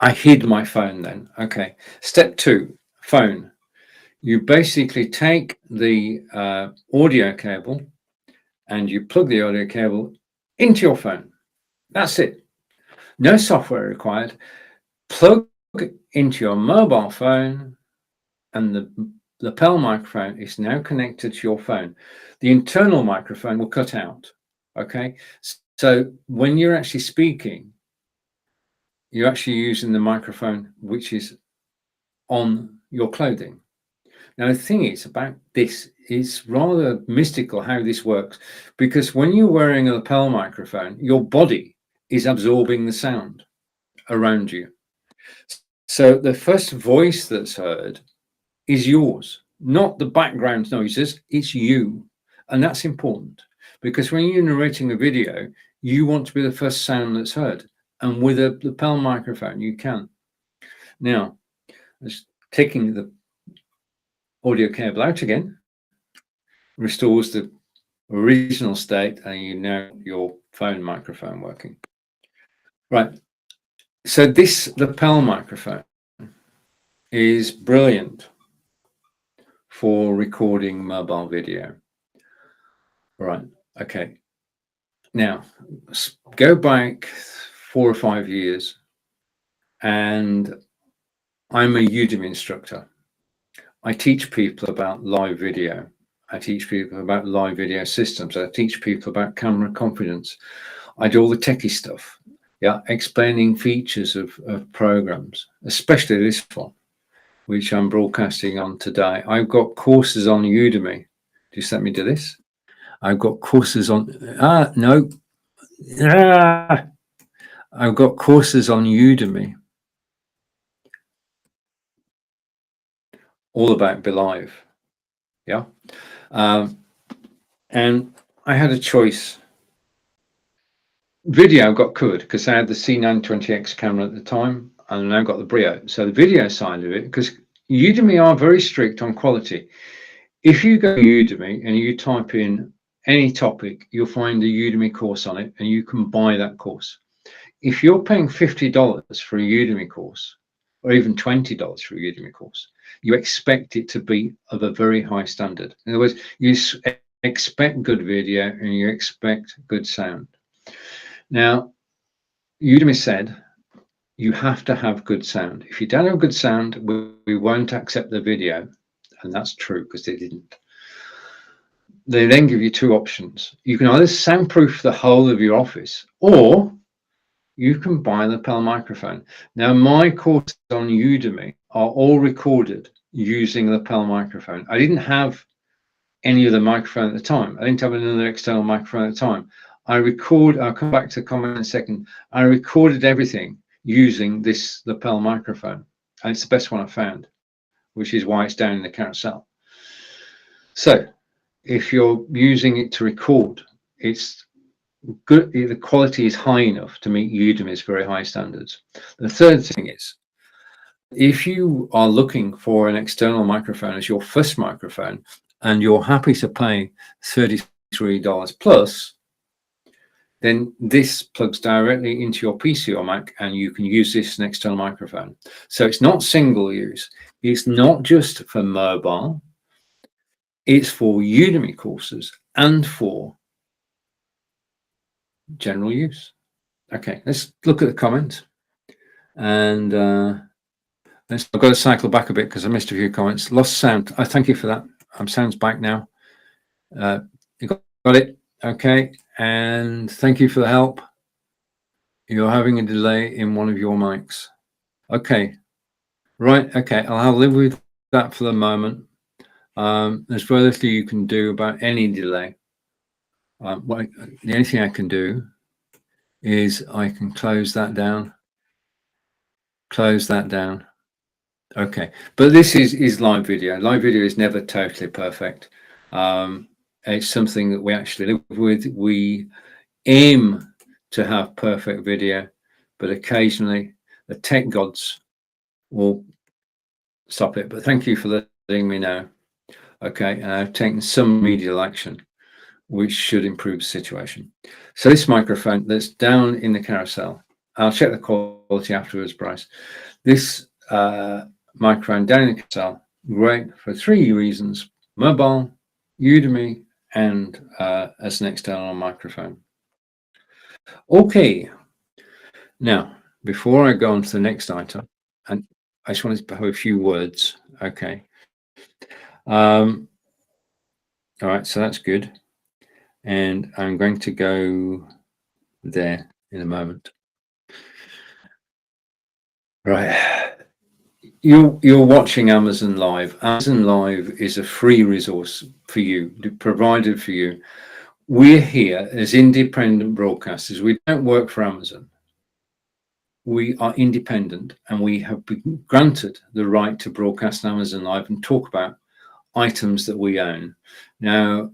I hid my phone then. Okay. Step 2, phone. You basically take the audio cable and you plug the audio cable into your phone. That's it. No software required. Plug into your mobile phone, and the lapel microphone is now connected to your phone. The internal microphone will cut out. Okay, so when you're actually speaking, you're actually using the microphone which is on your clothing. Now, the thing is about this is rather mystical how this works, because when you're wearing a lapel microphone, your body is absorbing the sound around you. So the first voice that's heard is yours, not the background noises, it's you. And that's important, because when you're narrating a video, you want to be the first sound that's heard. And with a lapel microphone, you can. Now, just taking the audio cable out again, restores the original state, and you know your phone microphone working. Right. So this lapel microphone is brilliant for recording mobile video. Right. Okay. Now, go back 4 or 5 years, and I'm a Udemy instructor. I teach people about live video. I teach people about live video systems. I teach people about camera confidence. I do all the techie stuff. Yeah, explaining features of programs, especially this one, which I'm broadcasting on today. I've got courses on Udemy. Just let me do this. I've got courses on, I've got courses on Udemy, all about Be Live. Yeah. And I had a choice. Video got covered because I had the C920x camera at the time, and now got the Brio. So the video side of it, because Udemy are very strict on quality. If you go to Udemy and you type in any topic, you'll find a Udemy course on it, and you can buy that course. If you're paying $50 for a Udemy course, or even $20 for a Udemy course, you expect it to be of a very high standard. In other words, you expect good video and you expect good sound. Now, Udemy said you have to have good sound. If you don't have good sound, we won't accept the video. And that's true, because they didn't. They then give you 2 options. You can either soundproof the whole of your office, or you can buy the lapel microphone. Now, my courses on Udemy are all recorded using the lapel microphone. I didn't have any other microphone at the time. I didn't have another external microphone at the time. I'll come back to the comment in a second. I recorded everything using this lapel microphone, and it's the best one I found, which is why it's down in the carousel. So if you're using it to record, it's good. The quality is high enough to meet Udemy's very high standards. The third thing is, if you are looking for an external microphone as your first microphone and you're happy to pay $33 plus, then this plugs directly into your PC or Mac and you can use this as an external microphone. So it's not single use. It's not just for mobile. It's for Udemy courses and for general use. Okay, let's look at the comments. And I've got to cycle back a bit because I missed a few comments. Lost sound. I thank you for that. Sound's back now. You got it? Okay. And thank you for the help. You're having a delay in one of your mics. Okay. Right. Okay. I'll live with that for the moment. There's very little you can do about any delay. The only thing I can do is I can close that down. Close that down. Okay, but this is live video. Live video is never totally perfect. It's something that we actually live with. We aim to have perfect video, but occasionally the tech gods will stop it. But thank you for letting me know. Okay, and I've taken some remedial action, which should improve the situation. So this microphone that's down in the carousel, I'll check the quality afterwards, Bryce. This microphone down in the carousel, great for 3 reasons: mobile, Udemy, and as an external microphone. Okay, now before I go on to the next item, and I just wanted to have a few words. Okay, all right, so that's good, and I'm going to go there in a moment. Right, you're watching Amazon Live. Amazon Live is a free resource for you, provided for you. We're here as independent broadcasters. We don't work for Amazon. We are independent, and we have been granted the right to broadcast on Amazon Live and talk about items that we own. Now,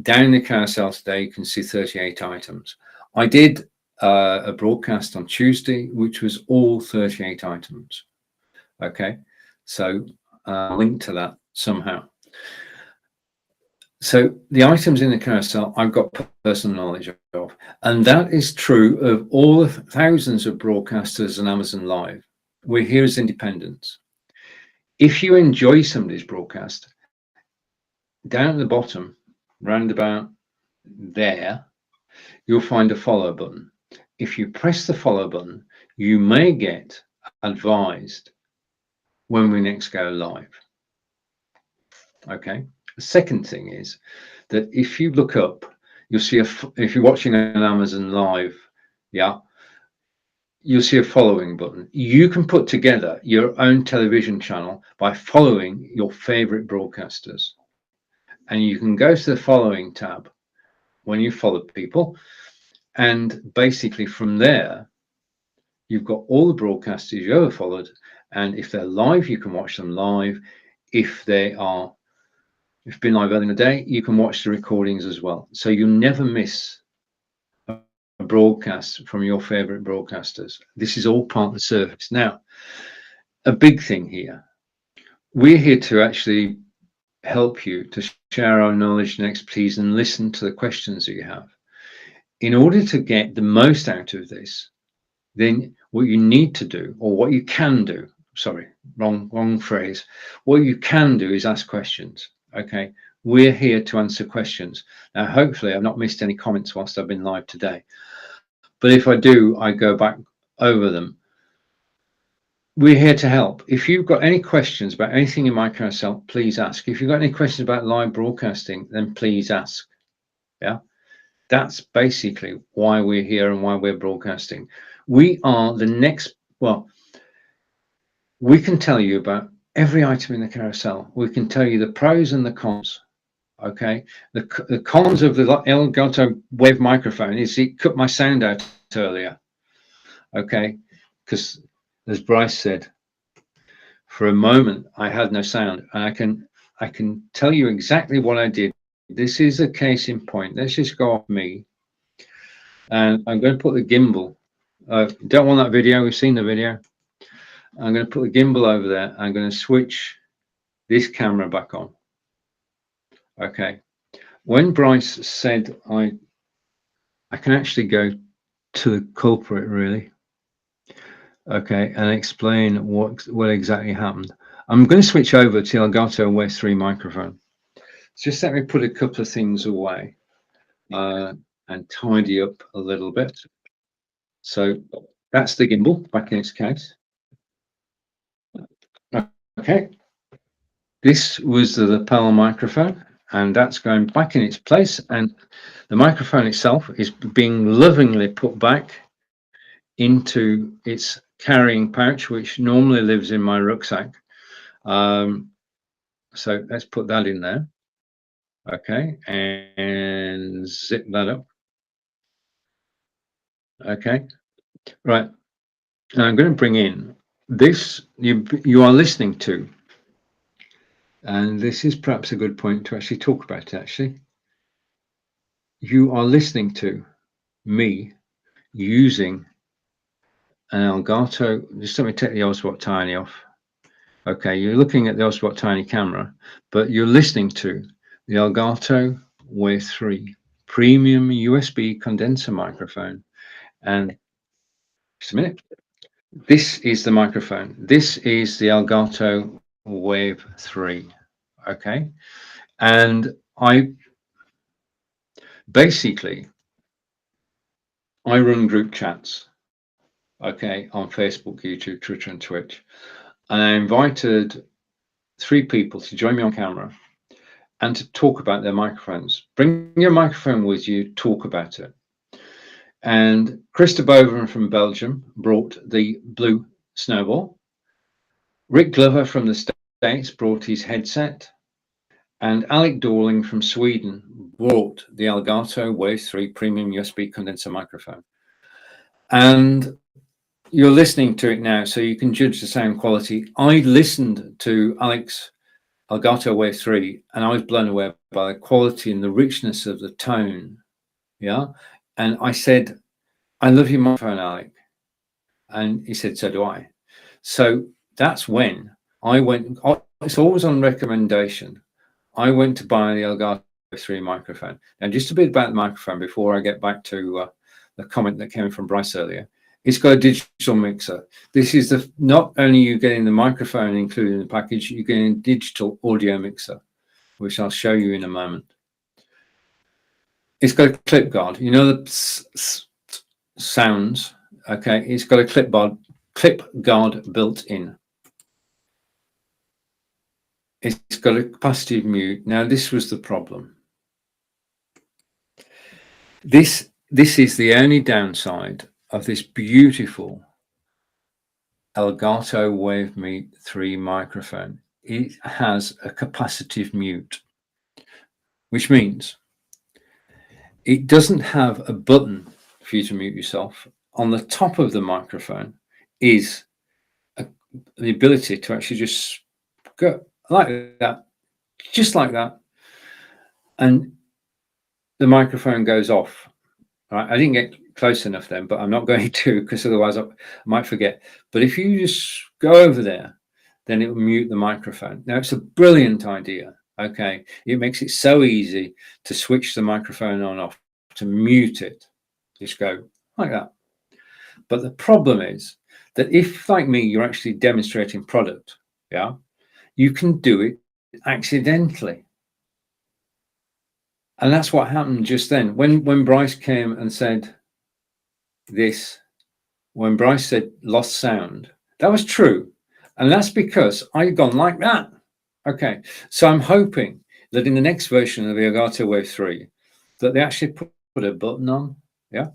down in the carousel today, you can see 38 items. I did a broadcast on Tuesday, which was all 38 items. Okay, so link to that somehow. So the items in the carousel I've got personal knowledge of, and that is true of all the thousands of broadcasters on Amazon Live. We're here as independents. If you enjoy somebody's broadcast, down at the bottom, round about there, you'll find a follow button. If you press the follow button, you may get advised when we next go live. Okay. The second thing is that if you look up, you'll see if you're watching an Amazon Live, yeah, you'll see a following button. You can put together your own television channel by following your favorite broadcasters, and you can go to the following tab when you follow people, and basically from there you've got all the broadcasters you ever followed, and if they're live, you can watch them live. If you've been live earlier in the day, you can watch the recordings as well. So you never miss a broadcast from your favorite broadcasters. This is all part of the service. Now, a big thing here, we're here to actually help you to share our knowledge and expertise and listen to the questions that you have. In order to get the most out of this, then what you need to do, or what you can do, sorry, wrong phrase, what you can do is ask questions. Okay, we're here to answer questions. Now, hopefully I've not missed any comments whilst I've been live today, but if I do, I go back over them. We're here to help. If you've got any questions about anything in my carousel, please ask. If you've got any questions about live broadcasting, then please ask. Yeah, that's basically why we're here and why we're broadcasting. We are the next, well, we can tell you about every item in the carousel. We can tell you the pros and the cons. Okay, the cons of the Elgato Wave microphone is it cut my sound out earlier. Okay, because as Bryce said, for a moment I had no sound, and I can tell you exactly what I did. This is a case in point. Let's just go off me, and I'm going to put the gimbal. Don't want that video. We've seen the video. I'm going to put the gimbal over there. I'm going to switch this camera back on. Okay. When Bryce said I can actually go to the culprit really. Okay, and explain what exactly happened. I'm going to switch over to Elgato Wave 3 microphone. Just let me put a couple of things away and tidy up a little bit. So that's the gimbal back in its case. Okay, this was the lapel microphone, and that's going back in its place, and the microphone itself is being lovingly put back into its carrying pouch, which normally lives in my rucksack. So let's put that in there. Okay, and zip that up. Okay, right. Now I'm going to bring in this you are listening to, and this is perhaps a good point to actually talk about it. Actually, you are listening to me using an Elgato. Just let me take the Oswald Tiny off. Okay, you're looking at the Oswald Tiny camera, but you're listening to the Elgato Wave 3 premium USB condenser microphone. And just a minute. This is the microphone. This is the Elgato Wave 3. Okay, and I run group chats. Okay, on Facebook, YouTube, Twitter, and Twitch. And I invited 3 people to join me on camera and to talk about their microphones. Bring your microphone with you, talk about it. And Christa Boven from Belgium brought the blue Snowball. Rick Glover from the States brought his headset. And Alec Dorling from Sweden brought the Elgato Wave 3 premium USB condenser microphone. And you're listening to it now, so you can judge the sound quality. I listened to Alec's Elgato Wave 3, and I was blown away by the quality and the richness of the tone. Yeah. And I said, I love your microphone, Alec. And he said, so do I. So that's when I went, it's always on recommendation. I went to buy the Elgato 3 microphone. And just a bit about the microphone before I get back to the comment that came from Bryce earlier. It's got a digital mixer. This is not only you getting the microphone included in the package, you're getting a digital audio mixer, which I'll show you in a moment. It's got a clip guard. You know the sounds. Okay, it's got a clip guard built in. It's got a capacitive mute. Now, this was the problem. This is the only downside of this beautiful Elgato Wave 3 microphone. It has a capacitive mute, which means it doesn't have a button for you to mute yourself. On the top of the microphone is the ability to actually just go like that, just like that, and the microphone goes off. Right? I didn't get close enough then, but I'm not going to, because otherwise I might forget. But if you just go over there, then it will mute the microphone. Now, it's a brilliant idea. Okay, it makes it so easy to switch the microphone on off, to mute it. Just go like that. But the problem is that if, like me, you're actually demonstrating product, yeah, you can do it accidentally. And that's what happened just then. When Bryce came and said this, when Bryce said lost sound, that was true. And that's because I'd gone like that. Okay, so I'm hoping that in the next version of the Elgato Wave 3, that they actually put a button on. Yeah,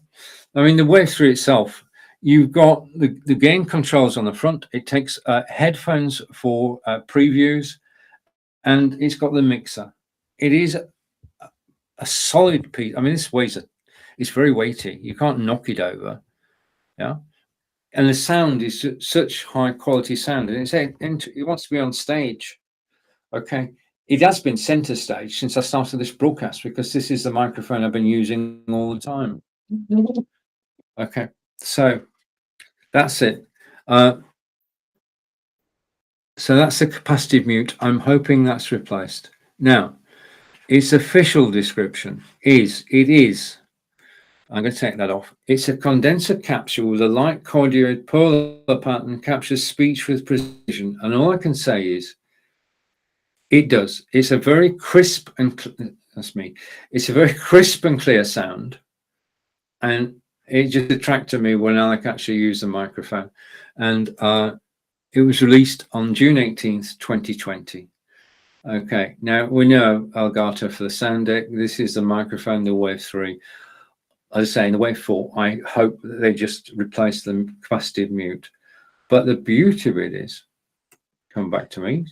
I mean, the Wave 3 itself, you've got the gain controls on the front. It takes headphones for previews, and it's got the mixer. It is a solid piece. I mean, this weighs it's very weighty. You can't knock it over. Yeah, and the sound is such high quality sound, and it wants to be on stage. Okay, it has been center stage since I started this broadcast, because this is the microphone I've been using all the time. Okay, so that's it. So that's the capacitive mute. I'm hoping that's replaced. Now, its official description is, I'm going to take that off. It's a condenser capture with a light cardioid polar pattern, captures speech with precision. And all I can say is, it does. It's a very crisp and that's me. It's a very crisp and clear sound, and it just attracted me when I actually used the microphone. And it was released on June 18th, 2020. Okay, now we know Elgato for the sound deck. This is the microphone, the Wave 3. As I say, in the Wave 4, I hope that they just replace the capacitive mute. But the beauty of it is, come back to me,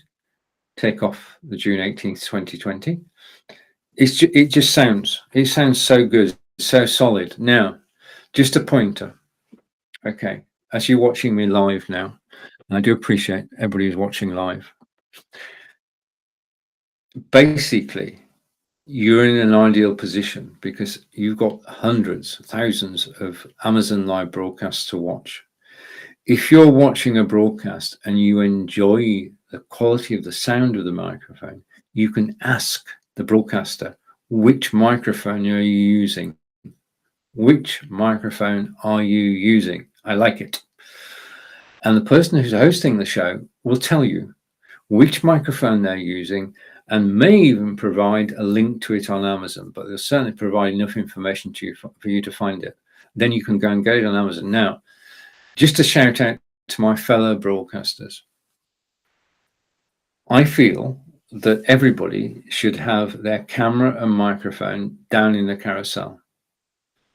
take off the June 18th, 2020. It just sounds so good, so solid. Now, just a pointer. Okay, as you're watching me live now, and I do appreciate everybody who's watching live. Basically, you're in an ideal position because you've got hundreds, thousands of Amazon Live broadcasts to watch. If you're watching a broadcast and you enjoy the quality of the sound of the microphone, you can ask the broadcaster, which microphone are you using? Which microphone are you using? I like it. And the person who's hosting the show will tell you which microphone they're using, and may even provide a link to it on Amazon, but they'll certainly provide enough information to you for you to find it. Then you can go and get it on Amazon. Now, just a shout out to my fellow broadcasters. I feel that everybody should have their camera and microphone down in the carousel.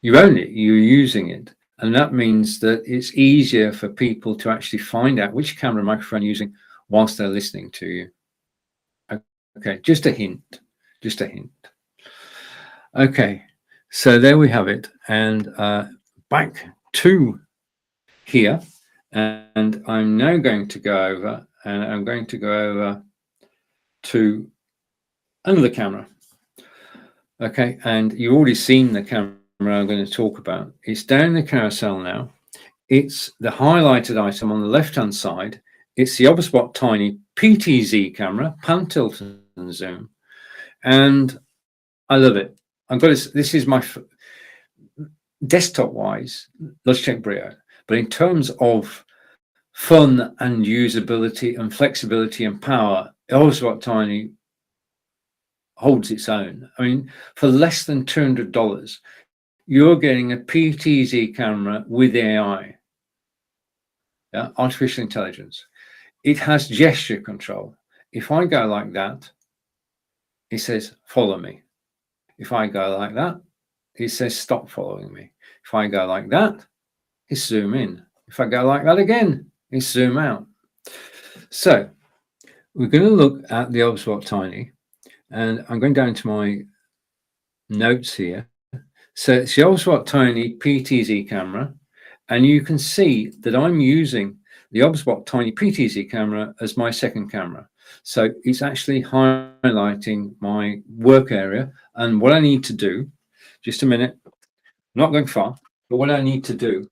You're using it. And that means that it's easier for people to actually find out which camera and microphone you're using whilst they're listening to you. Okay, just a hint, just a hint. Okay, so there we have it. And back to here. And I'm now going to go over, and I'm going to go over to another camera. Okay, and you've already seen the camera I'm going to talk about. It's down the carousel now. It's the highlighted item on the left-hand side. It's the Obspot Tiny PTZ camera, pan, tilt, and zoom, and I love it. I've got this. This is my desktop-wise Logitech Brio, but in terms of fun and usability and flexibility and power, Obspot Tiny holds its own. I mean, for less than $200, you're getting a PTZ camera with AI, yeah, artificial intelligence. It has gesture control. If I go like that, it says, follow me. If I go like that, it says, stop following me. If I go like that, it's zoom in. If I go like that again, it's zoom out. So we're going to look at the Obspot Tiny, and I'm going down to my notes here. So it's the Obspot Tiny PTZ camera, and you can see that I'm using the Obspot Tiny PTZ camera as my second camera. So it's actually highlighting my work area, and what I need to do, just a minute, I'm not going far, but what I need to do,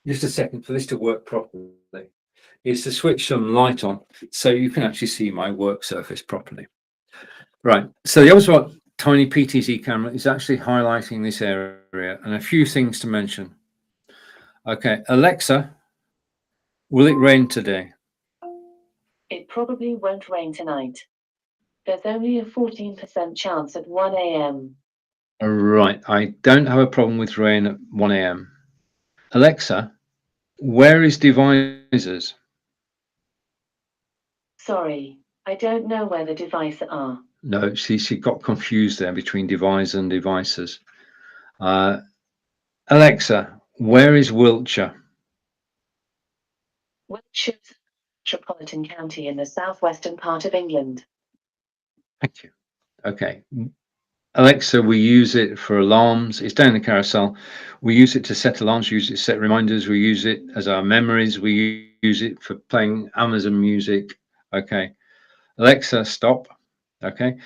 just a second, for this to work properly, is to switch some light on so you can actually see my work surface properly. Right, so the Obspot Tiny PTZ camera is actually highlighting this area, and a few things to mention. Okay, Alexa, will it rain today? It probably won't rain tonight. There's only a 14% chance at 1 a.m. Right, I don't have a problem with rain at 1 a.m. Alexa, where is devices? Sorry, I don't know where the devices are. No, she got confused there between devise and devices. Alexa, where is Wiltshire? Wiltshire is a metropolitan county in the southwestern part of England. Thank you. Okay. Alexa, we use it for alarms. It's down the carousel. We use it to set alarms, we use it to set reminders, we use it as our memories, we use it for playing Amazon music. Okay. Alexa, stop. Okay.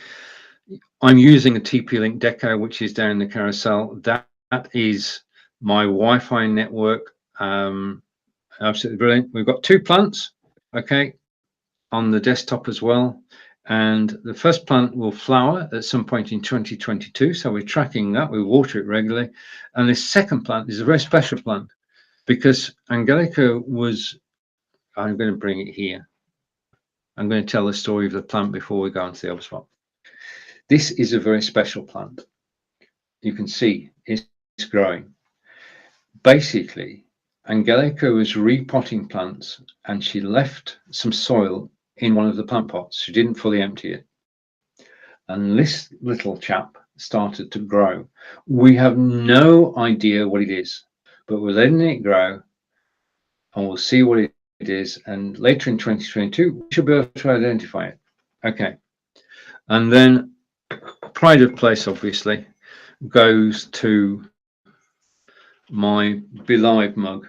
I'm using a TP-Link Deco, which is down the carousel. That is my Wi-Fi network. Absolutely brilliant. We've got two plants. Okay. on the desktop as well. And the first plant will flower at some point in 2022. So we're tracking that. We water it regularly. And this second plant is a very special plant because Angelica was, I'm going to bring it here. I'm going to tell the story of the plant before we go on to the other spot. This is a very special plant. You can see it's growing. Basically, Angelica was repotting plants and she left some soil in one of the plant pots. She didn't fully empty it. And this little chap started to grow. We have no idea what it is, but we're letting it grow and we'll see what it is. And later in 2022, we should be able to identify it. Okay. And then pride of place, obviously, goes to my Belive mug.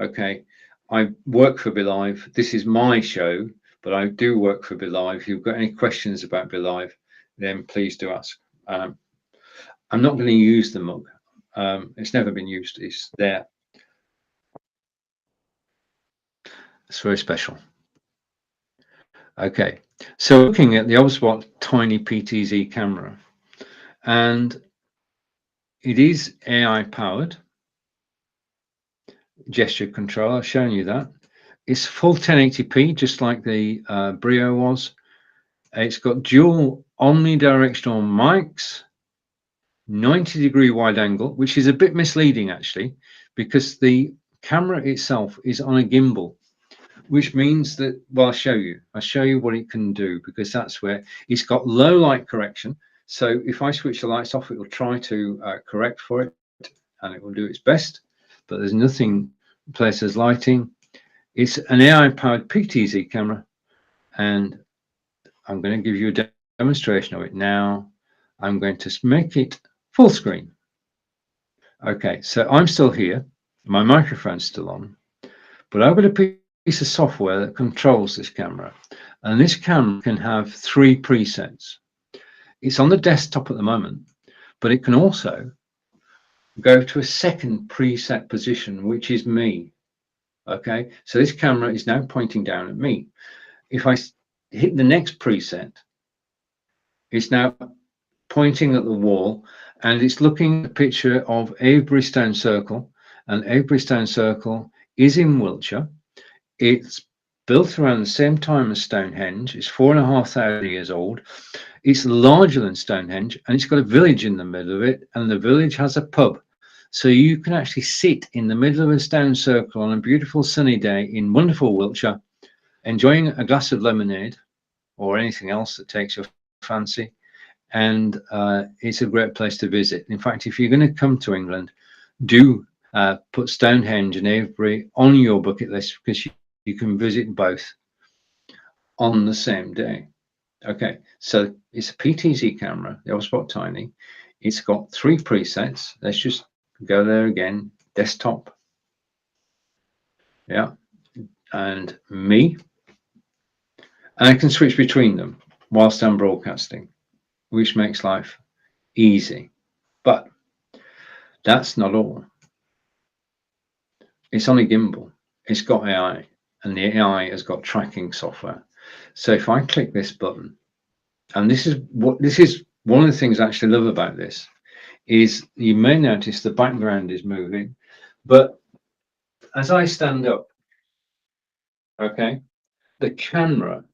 Okay. I work for Belive. This is my show, but I do work for Belive. If you've got any questions about Belive, then please do ask. I'm not going to use the mug. It's never been used. It's there. It's very special. Okay, so looking at the Unsplash tiny PTZ camera, and it is AI powered. Gesture control, I've shown you that. It's full 1080p, just like the Brio was. It's got dual omnidirectional mics, 90-degree wide angle, which is a bit misleading actually, because the camera itself is on a gimbal, which means that, well, I'll show you what it can do, because that's where it's got low light correction. So if I switch the lights off, it will try to correct for it, and it will do its best, but there's nothing places lighting. It's an AI powered PTZ camera, and I'm going to give you a demonstration of it now. I'm going to make it full screen. Okay, so I'm still here. My microphone's still on, but I've got a piece of software that controls this camera. And this camera can have 3 presets. It's on the desktop at the moment, but it can also go to a second preset position, which is me. Okay, so this camera is now pointing down at me. If I hit the next preset, it's now pointing at the wall, and it's looking at a picture of Avebury Stone Circle, and Avebury Stone Circle is in Wiltshire. It's built around the same time as Stonehenge. It's 4,500 years old. It's larger than Stonehenge, and it's got a village in the middle of it, and the village has a pub. So you can actually sit in the middle of a stone circle on a beautiful sunny day in wonderful Wiltshire, enjoying a glass of lemonade or anything else that takes your fancy. And it's a great place to visit. In fact, if you're going to come to England, do put Stonehenge and Avebury on your bucket list, because you can visit both on the same day. Okay, so it's a PTZ camera, the Unsplash Tiny. It's got 3 presets. Let's just go there again. Desktop. Yeah, and me. And I can switch between them whilst I'm broadcasting, which makes life easy. But that's not all. It's on a gimbal. It's got AI, and the AI has got tracking software. So if I click this button, and this is one of the things I actually love about this, is you may notice the background is moving, but as I stand up, okay, the camera,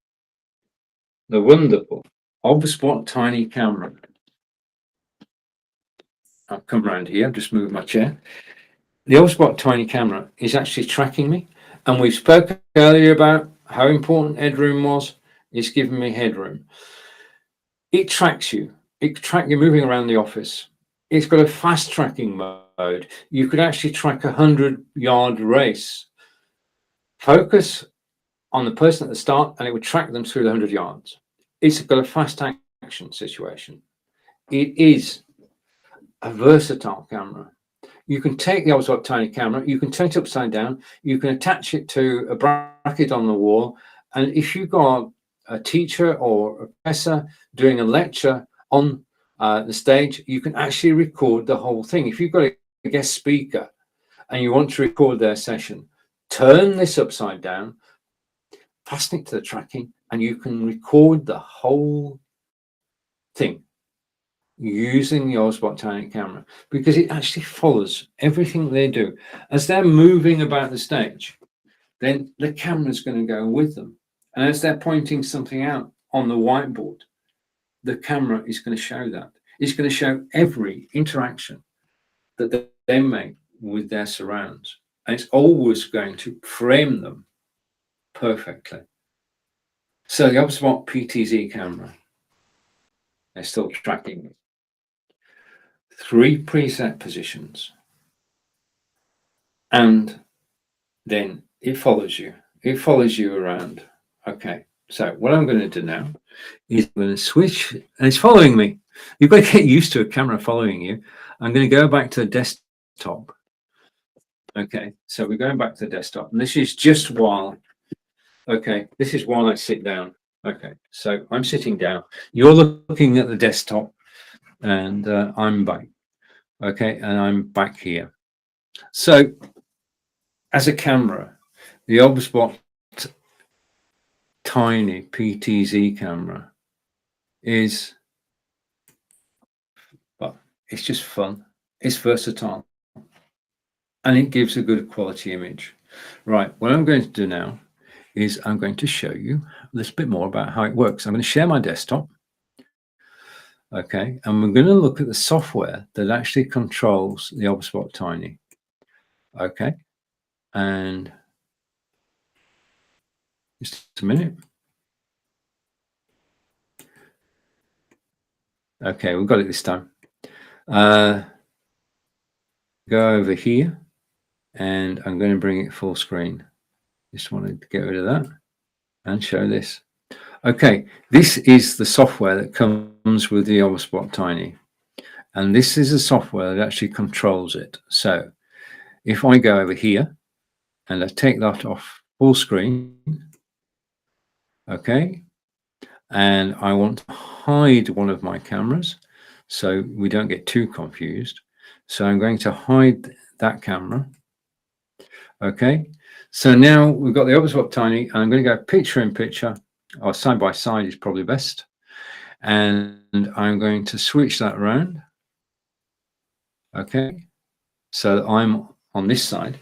the wonderful Unsplash Tiny camera. I'll come around here, just move my chair. The Unsplash Tiny camera is actually tracking me, and we spoke earlier about how important headroom was. It's giving me headroom. It tracks you. It tracks you moving around the office. It's got a fast tracking mode. You could actually track a 100-yard race. Focus on the person at the start, and it would track them through the 100 yards. It's got a fast action situation. It is a versatile camera. You can take the Unsplash Tiny camera, you can turn it upside down, you can attach it to a bracket on the wall, and if you've got a teacher or a professor doing a lecture on the stage, you can actually record the whole thing. If you've got a guest speaker and you want to record their session, turn this upside down, fasten it to the tracking, and you can record the whole thing using the Osbot Tiny camera, because it actually follows everything they do. As they're moving about the stage, then the camera's going to go with them. And as they're pointing something out on the whiteboard, the camera is going to show that. It's going to show every interaction that they make with their surrounds. And it's always going to frame them perfectly. So the Osbot PTZ camera, they're still tracking 3 preset positions, and then it follows you. It follows you around. Okay, so what I'm going to do now is I'm going to switch, and it's following me. You've got to get used to a camera following you. I'm going to go back to the desktop. Okay, so we're going back to the desktop, and this is just while, okay, this is while I sit down. Okay, so I'm sitting down. You're looking at the desktop, and I'm back. Okay, and I'm back here. So as a camera, the Osbot Tiny PTZ camera is, well, it's just fun. It's versatile, and it gives a good quality image. Right, what I'm going to do now is I'm going to show you a little bit more about how it works. I'm going to share my desktop. Okay, and we're going to look at the software that actually controls the Osbot Tiny. Okay, and just a minute. Okay, we've got it this time. Go over here, and I'm going to bring it full screen. Just wanted to get rid of that and show this. Okay, this is the software that comes with the Osbot Tiny, and this is the software that actually controls it. So if I go over here and I take that off full screen, okay, and I want to hide one of my cameras so we don't get too confused. So I'm going to hide that camera. Okay, so now we've got the Osbot Tiny, and I'm going to go picture in picture, or side by side is probably best. And I'm going to switch that around. Okay, so I'm on this side.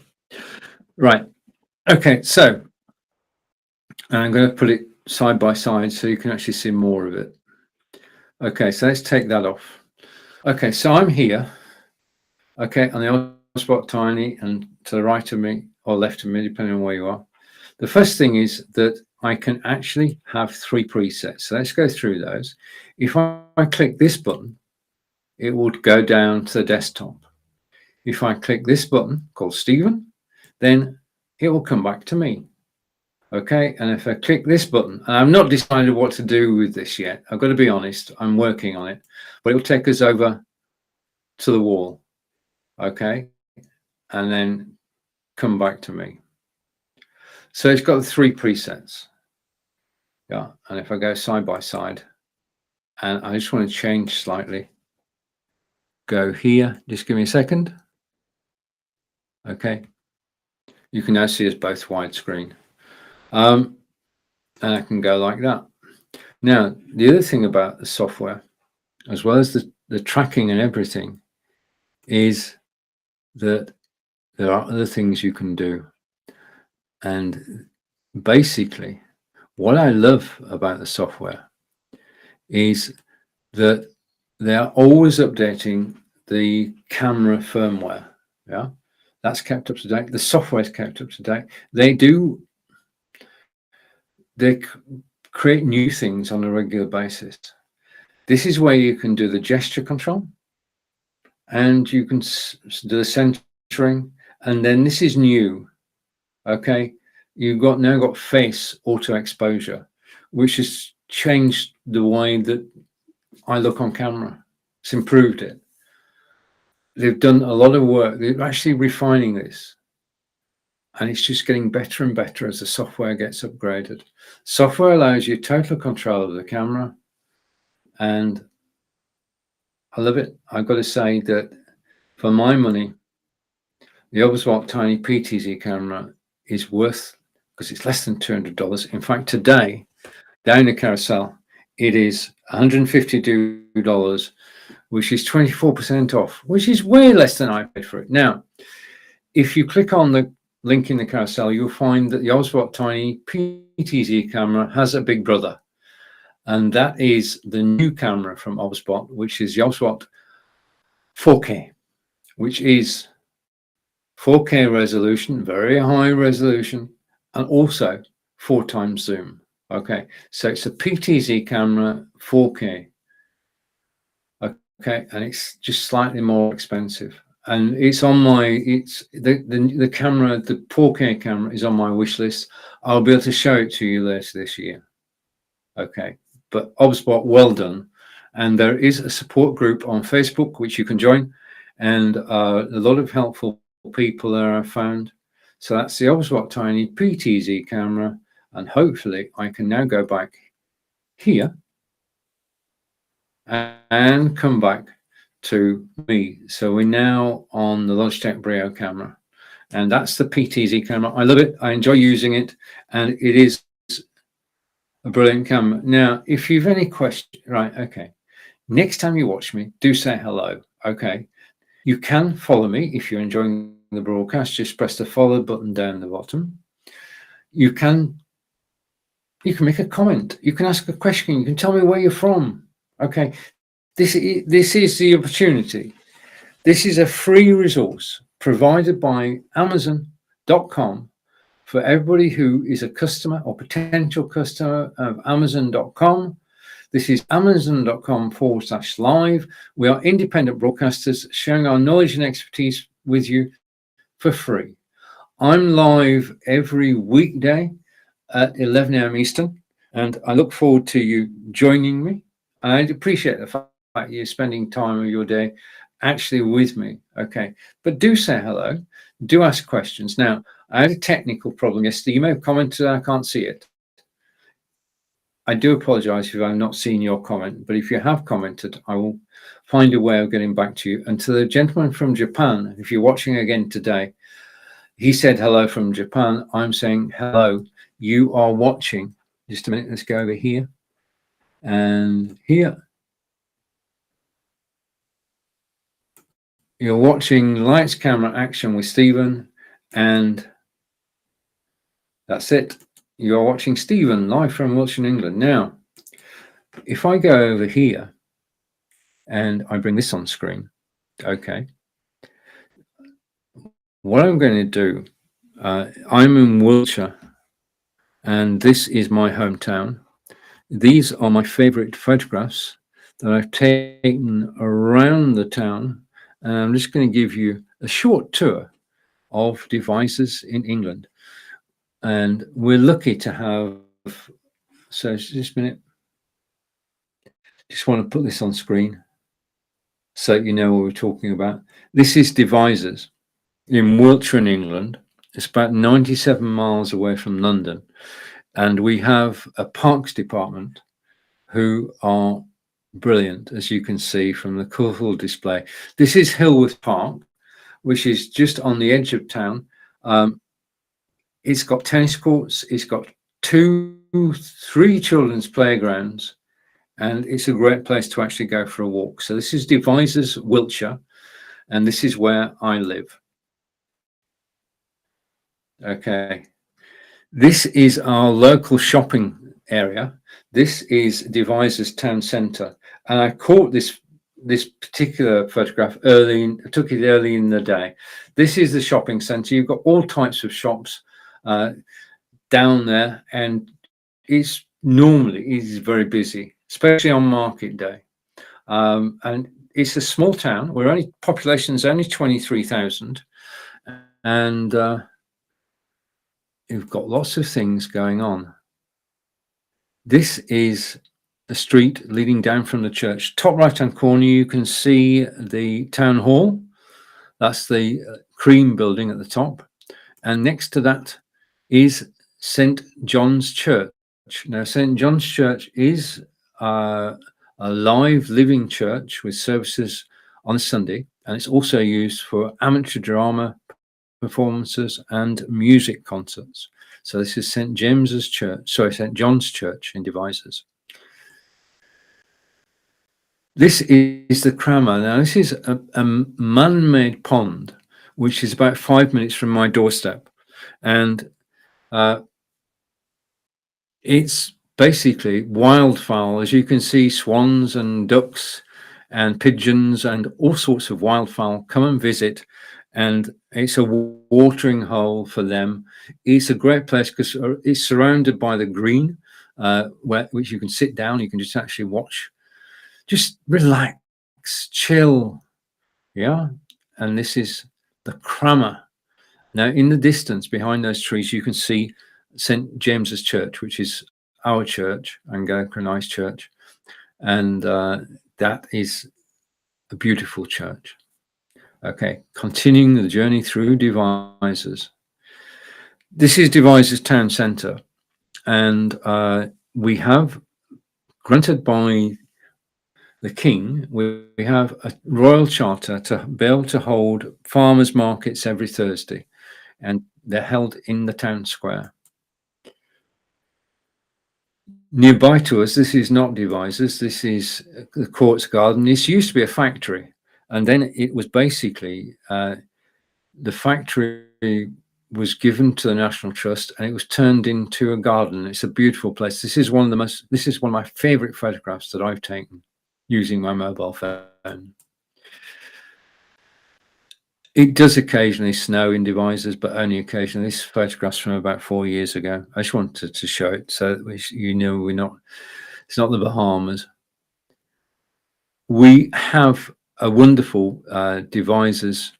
Right, okay, so I'm going to put it side by side so you can actually see more of it. Okay, so let's take that off. Okay, so I'm here, okay, on the Osbot Tiny, and to the right of me or left of me, depending on where you are. The first thing is that I can actually have 3 presets. So let's go through those. If I click this button, it would go down to the desktop. If I click this button called Stephen, then it will come back to me. Okay, and if I click this button, and I've not decided what to do with this yet, I've got to be honest, I'm working on it, but it will take us over to the wall. Okay, and then come back to me. So it's got 3 presets. Yeah, and if I go side by side, and I just want to change slightly, go here, just give me a second. Okay, you can now see us both widescreen. And I can go like that. Now, the other thing about the software, as well as the tracking and everything, is that there are other things you can do. And basically, what I love about the software is that they are always updating the camera firmware. Yeah, that's kept up to date. The software is kept up to date. They create new things on a regular basis. This is where you can do the gesture control, and you can do the centering, and then this is new. Okay, you've now got face auto exposure, which has changed the way that I look on camera. It's improved it. They've done a lot of work. They're actually refining this, and it's just getting better and better as the software gets upgraded. Software allows you total control of the camera, and I love it. I've got to say that for my money, the Osbot Tiny PTZ camera is worth because it's less than $200. In fact, today, down the carousel, it is $152, which is 24% off, which is way less than I paid for it. Now, if you click on the link in the carousel, you'll find that the Oswald Tiny PTZ camera has a big brother. And that is the new camera from Obspot, which is the Obspot 4K, which is 4K resolution, very high resolution, and also 4x zoom. Okay, so it's a PTZ camera 4K. Okay, and it's just slightly more expensive. And it's on my, it's the camera, the 4K camera is on my wish list. I'll be able to show it to you later this year. Okay, but Obspot, well done. And there is a support group on Facebook which you can join, and a lot of helpful people there are found. So that's the Obspot Tiny PTZ camera, and hopefully I can now go back here and come back to me. So we're now on the Logitech Brio camera, and that's the PTZ camera. I love it. I enjoy using it, and it is a brilliant camera. Now, if you've any questions, right, okay, next time you watch me, do say hello. Okay, you can follow me if you're enjoying the broadcast. Just press the follow button down the bottom. You can make a comment. You can ask a question. You can tell me where you're from. Okay, this is the opportunity. This is a free resource provided by Amazon.com for everybody who is a customer or potential customer of Amazon.com. This is Amazon.com/live. We are independent broadcasters sharing our knowledge and expertise with you for free. I'm live every weekday at 11 a.m. Eastern, and I look forward to you joining me. I'd appreciate the fact you're spending time of your day actually with me. Okay, but do say hello, do ask questions. Now, I had a technical problem yesterday. You may have commented, I can't see it. I do apologize if I've not seen your comment, but if you have commented, I will find a way of getting back to you. And to the gentleman from Japan, if you're watching again today, he said hello from Japan. I'm saying hello. You are watching. Just a minute, let's go over here and here. You're watching Lights, Camera, Action with Stephen, and that's it. You are watching Stephen live from Wiltshire, England. Now, if I go over here and I bring this on screen, okay, what I'm going to do, I'm in Wiltshire, and this is my hometown. These are my favorite photographs that I've taken around the town. And I'm just going to give you a short tour of devices in England. And we're lucky to have, so just a minute. Just want to put this on screen so you know what we're talking about. This is devices in Wiltshire in England. It's about 97 miles away from London. And we have a parks department who are brilliant, as you can see from the colourful display. This is Hillworth Park, which is just on the edge of town. It's got tennis courts, it's got 3 children's playgrounds, and it's a great place to actually go for a walk. So this is Devizes, Wiltshire, and this is where I live. Okay, this is our local shopping area. This is Devizes Town Centre, and I caught this particular photograph early. I took it early in the day. This is the shopping centre. You've got all types of shops down there, and it's very busy, especially on market day. And it's a small town. Population is only 23,000, and you've got lots of things going on. This is the street leading down from the church. Top right-hand corner, you can see the town hall. That's the cream building at the top. And next to that is St. John's Church. Now, St. John's Church is a live living church with services on Sunday. And it's also used for amateur drama performances and music concerts. So this is St. James's Church, sorry, St. John's Church in Devizes. This is the Crammer. Now, this is a man-made pond, which is about 5 minutes from my doorstep. And it's basically wildfowl. As you can see, swans and ducks and pigeons and all sorts of wildfowl come and visit. And it's a watering hole for them. It's a great place because it's surrounded by the green, which you can sit down. You can just actually watch. Just relax, chill, yeah? And this is the Crammer. Now, in the distance, behind those trees, you can see St. James's Church, which is our church, Anglicanized church. And that is a beautiful church. Okay, continuing the journey through Devizes. This is Devizes town centre. And we have, granted by the King, we have a royal charter to be able to hold farmers' markets every Thursday, and they're held in the town square. Nearby to us, this is not Devizes, this is the Courts Garden. This used to be a factory, and then it was basically, the factory was given to the National Trust and it was turned into a garden. It's a beautiful place. This is one of my favorite photographs that I've taken using my mobile phone. It does occasionally snow in Devizes, but only occasionally. This photograph's from about 4 years ago. I just wanted to show it so that you know it's not the Bahamas. We have a wonderful Devizes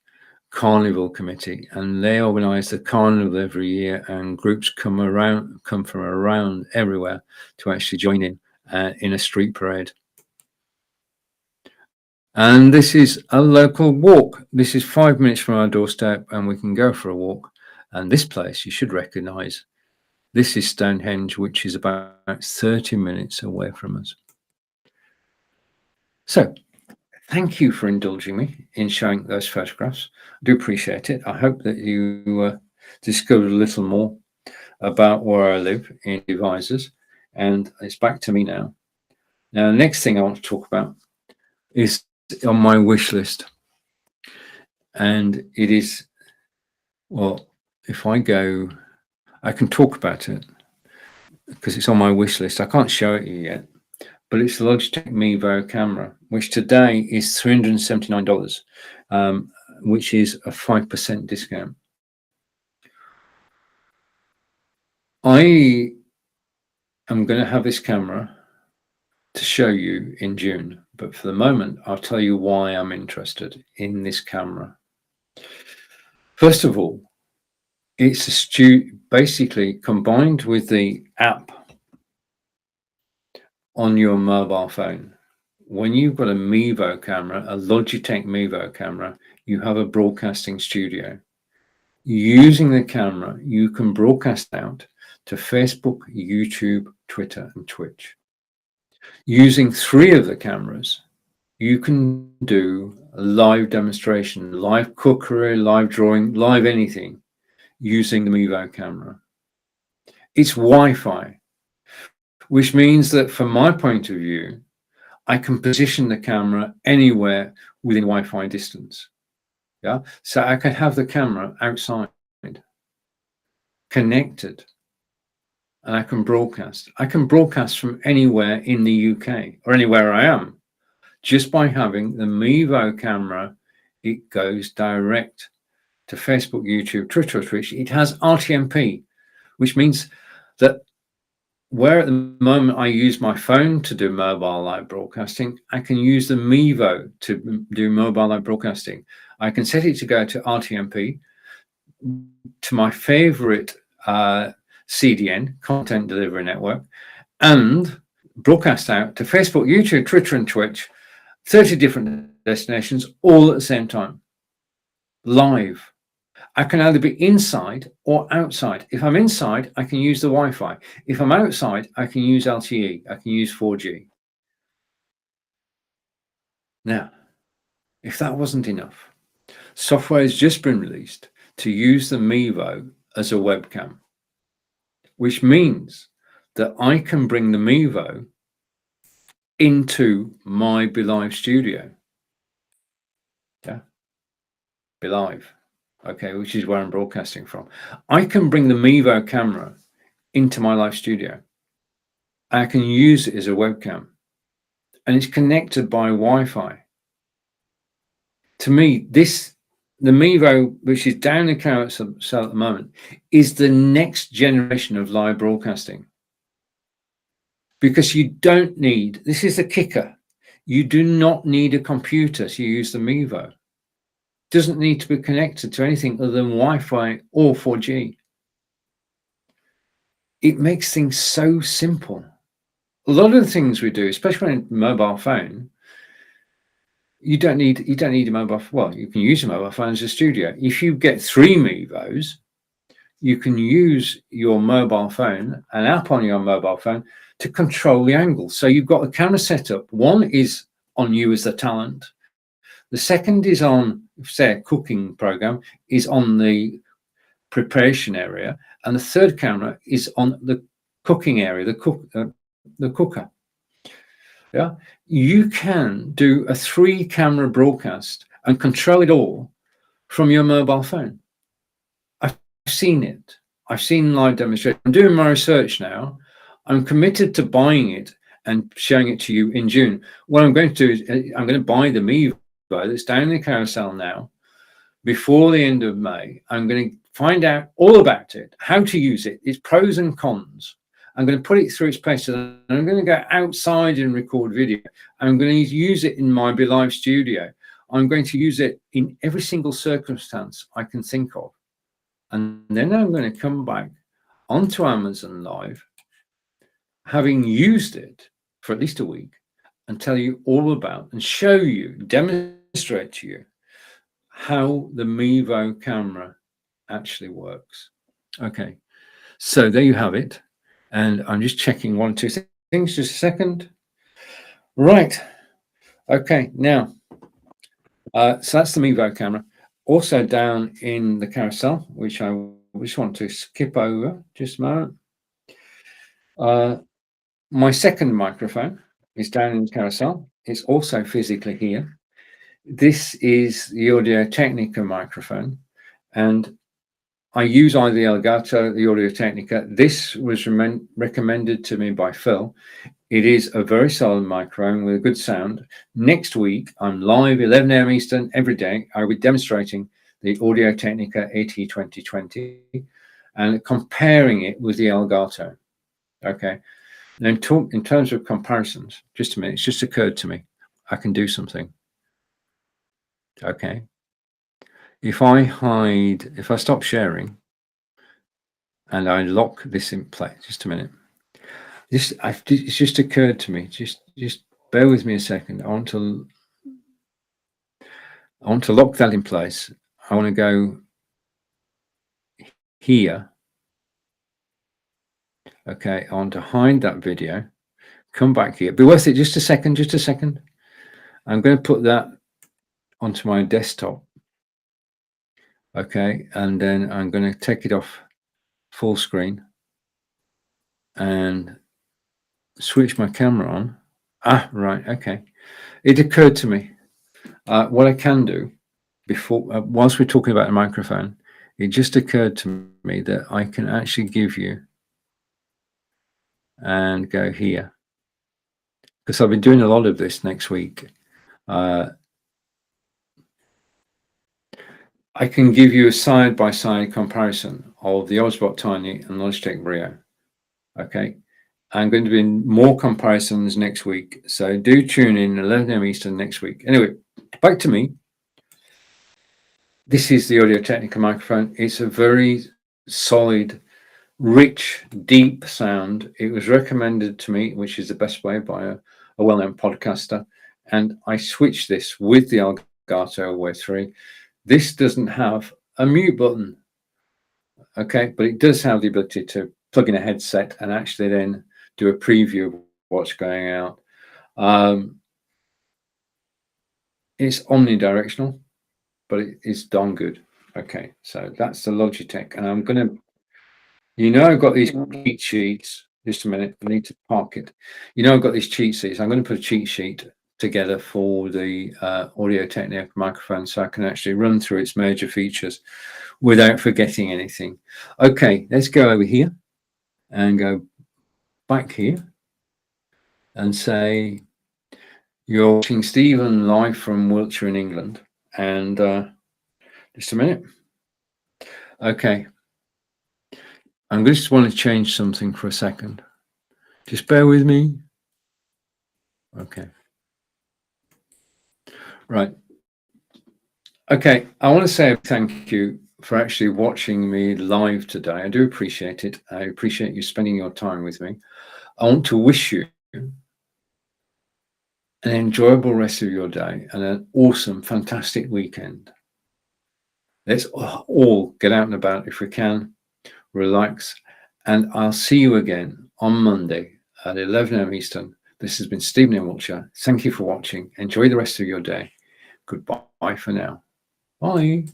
Carnival Committee, and they organise the carnival every year, and groups come from around everywhere to actually join in a street parade. And this is a local walk. This is 5 minutes from our doorstep, and we can go for a walk. And this place you should recognise. This is Stonehenge, which is about 30 minutes away from us. So, thank you for indulging me in showing those photographs. I do appreciate it. I hope that you discovered a little more about where I live in Devizes. And it's back to me now. Now, the next thing I want to talk about is on my wish list, and it is, well, if I go, I can talk about it because it's on my wish list. I can't show it you yet, but it's the Logitech Mivo camera, which today is $379, which is a 5% discount. I am going to have this camera to show you in June, but for the moment, I'll tell you why I'm interested in this camera. First of all, it's basically combined with the app on your mobile phone. When you've got a Mivo camera, a Logitech Mivo camera, you have a broadcasting studio. Using the camera, you can broadcast out to Facebook, YouTube, Twitter, and Twitch. Using 3 of the cameras, you can do a live demonstration, live cookery, live drawing, live anything using the Mivo camera. It's Wi-Fi, which means that from my point of view, I can position the camera anywhere within Wi-Fi distance. Yeah, so I can have the camera outside, connected, and I can broadcast. I can broadcast from anywhere in the UK or anywhere I am. Just by having the Mivo camera, it goes direct to Facebook, YouTube, Twitter, or Twitch. It has RTMP, which means that where at the moment I use my phone to do mobile live broadcasting, I can use the Mivo to do mobile live broadcasting. I can set it to go to RTMP, to my favorite CDN, Content Delivery Network, and broadcast out to Facebook, YouTube, Twitter, and Twitch, 30 different destinations, all at the same time, live. I can either be inside or outside. If I'm inside, I can use the Wi-Fi. If I'm outside, I can use LTE. I can use 4G. Now, if that wasn't enough, software has just been released to use the Mivo as a webcam. which means that I can bring the Mivo into my BeLive studio. Yeah, BeLive, okay, which is where I'm broadcasting from. I can bring the Mivo camera into my live studio. I can use it as a webcam, and it's connected by Wi-Fi. To me, the Mivo, which is down the carousel at the moment, is the next generation of live broadcasting. Because you don't need, this is the kicker, you do not need a computer to use the Mivo. It doesn't need to be connected to anything other than Wi-Fi or 4G. It makes things so simple. A lot of the things we do, especially on a mobile phone, you don't need a mobile. Well, you can use a mobile phone as a studio. If you get 3 Mivos, you can use your mobile phone, an app on your mobile phone, to control the angle. So you've got the camera set up. One is on you as the talent. The second is on, say, a cooking program, is on the preparation area, and the third camera is on the cooking area, the cooker. Yeah, you can do a 3-camera broadcast and control it all from your mobile phone. I've seen it. I've seen live demonstration. I'm doing my research now. I'm committed to buying it and showing it to you in June. What I'm going to do is I'm going to buy the Mivo that's down in the carousel now. Before the end of May, I'm going to find out all about it, how to use it, its pros and cons. I'm going to put it through its paces, and I'm going to go outside and record video. I'm going to use it in my BeLive studio. I'm going to use it in every single circumstance I can think of. And then I'm going to come back onto Amazon Live, having used it for at least a week, and tell you all about and show you, demonstrate to you how the Mivo camera actually works. Okay, so there you have it. And I'm just checking 1 or 2 things, just a second. Right. Okay, now, so that's the Mivo camera. Also down in the carousel, which I just want to skip over just a moment. My second microphone is down in the carousel. It's also physically here. This is the Audio Technica microphone, and I use either the Elgato, the Audio Technica. This was recommended to me by Phil. It is a very solid microphone with a good sound. Next week, I'm live 11 a.m. Eastern every day. I'll be demonstrating the Audio Technica AT2020 and comparing it with the Elgato. Okay. Now, in terms of comparisons, just a minute, it's just occurred to me. I can do something. Okay. If I stop sharing and I lock this in place, just a minute. It's just occurred to me. Just bear with me a second. I want to lock that in place. I want to go here. Okay, I want to hide that video. Come back here. Be worth it. Just a second. Just a second. I'm going to put that onto my desktop. Okay, and then I'm going to take it off full screen and switch my camera on. Ah, right. Okay. It occurred to me what I can do before, whilst we're talking about a microphone, it just occurred to me that I can actually give you and go here, because I've been doing a lot of this next week. I can give you a side-by-side comparison of the Osbot Tiny and Logitech Brio. Okay, I'm going to be in more comparisons next week, so do tune in 11 a.m. Eastern next week. Anyway, back to me. This is the Audio Technica microphone. It's a very solid, rich, deep sound. It was recommended to me, which is the best way, by a well-known podcaster, and I switched this with the Elgato Wave 3. This doesn't have a mute button, okay, but it does have the ability to plug in a headset and actually then do a preview of what's going out. It's omnidirectional, but it is darn good. Okay, so that's the Logitech, and I'm going to You know, I've got these cheat sheets. Just a minute, I need to park it. You know, I've got these cheat sheets. I'm going to put a cheat sheet together for the Audio Technica microphone so I can actually run through its major features without forgetting anything. Okay, let's go over here and go back here and say you're watching Stephen live from Wiltshire in England. And just a minute. Okay. I'm just want to change something for a second. Just bear with me. Okay. Right. Okay. I want to say thank you for actually watching me live today. I do appreciate it. I appreciate you spending your time with me. I want to wish you an enjoyable rest of your day and an awesome, fantastic weekend. Let's all get out and about if we can, relax, and I'll see you again on Monday at 11 a.m. Eastern. This has been Stephen in Wiltshire. Thank you for watching. Enjoy the rest of your day. Goodbye for now. Bye.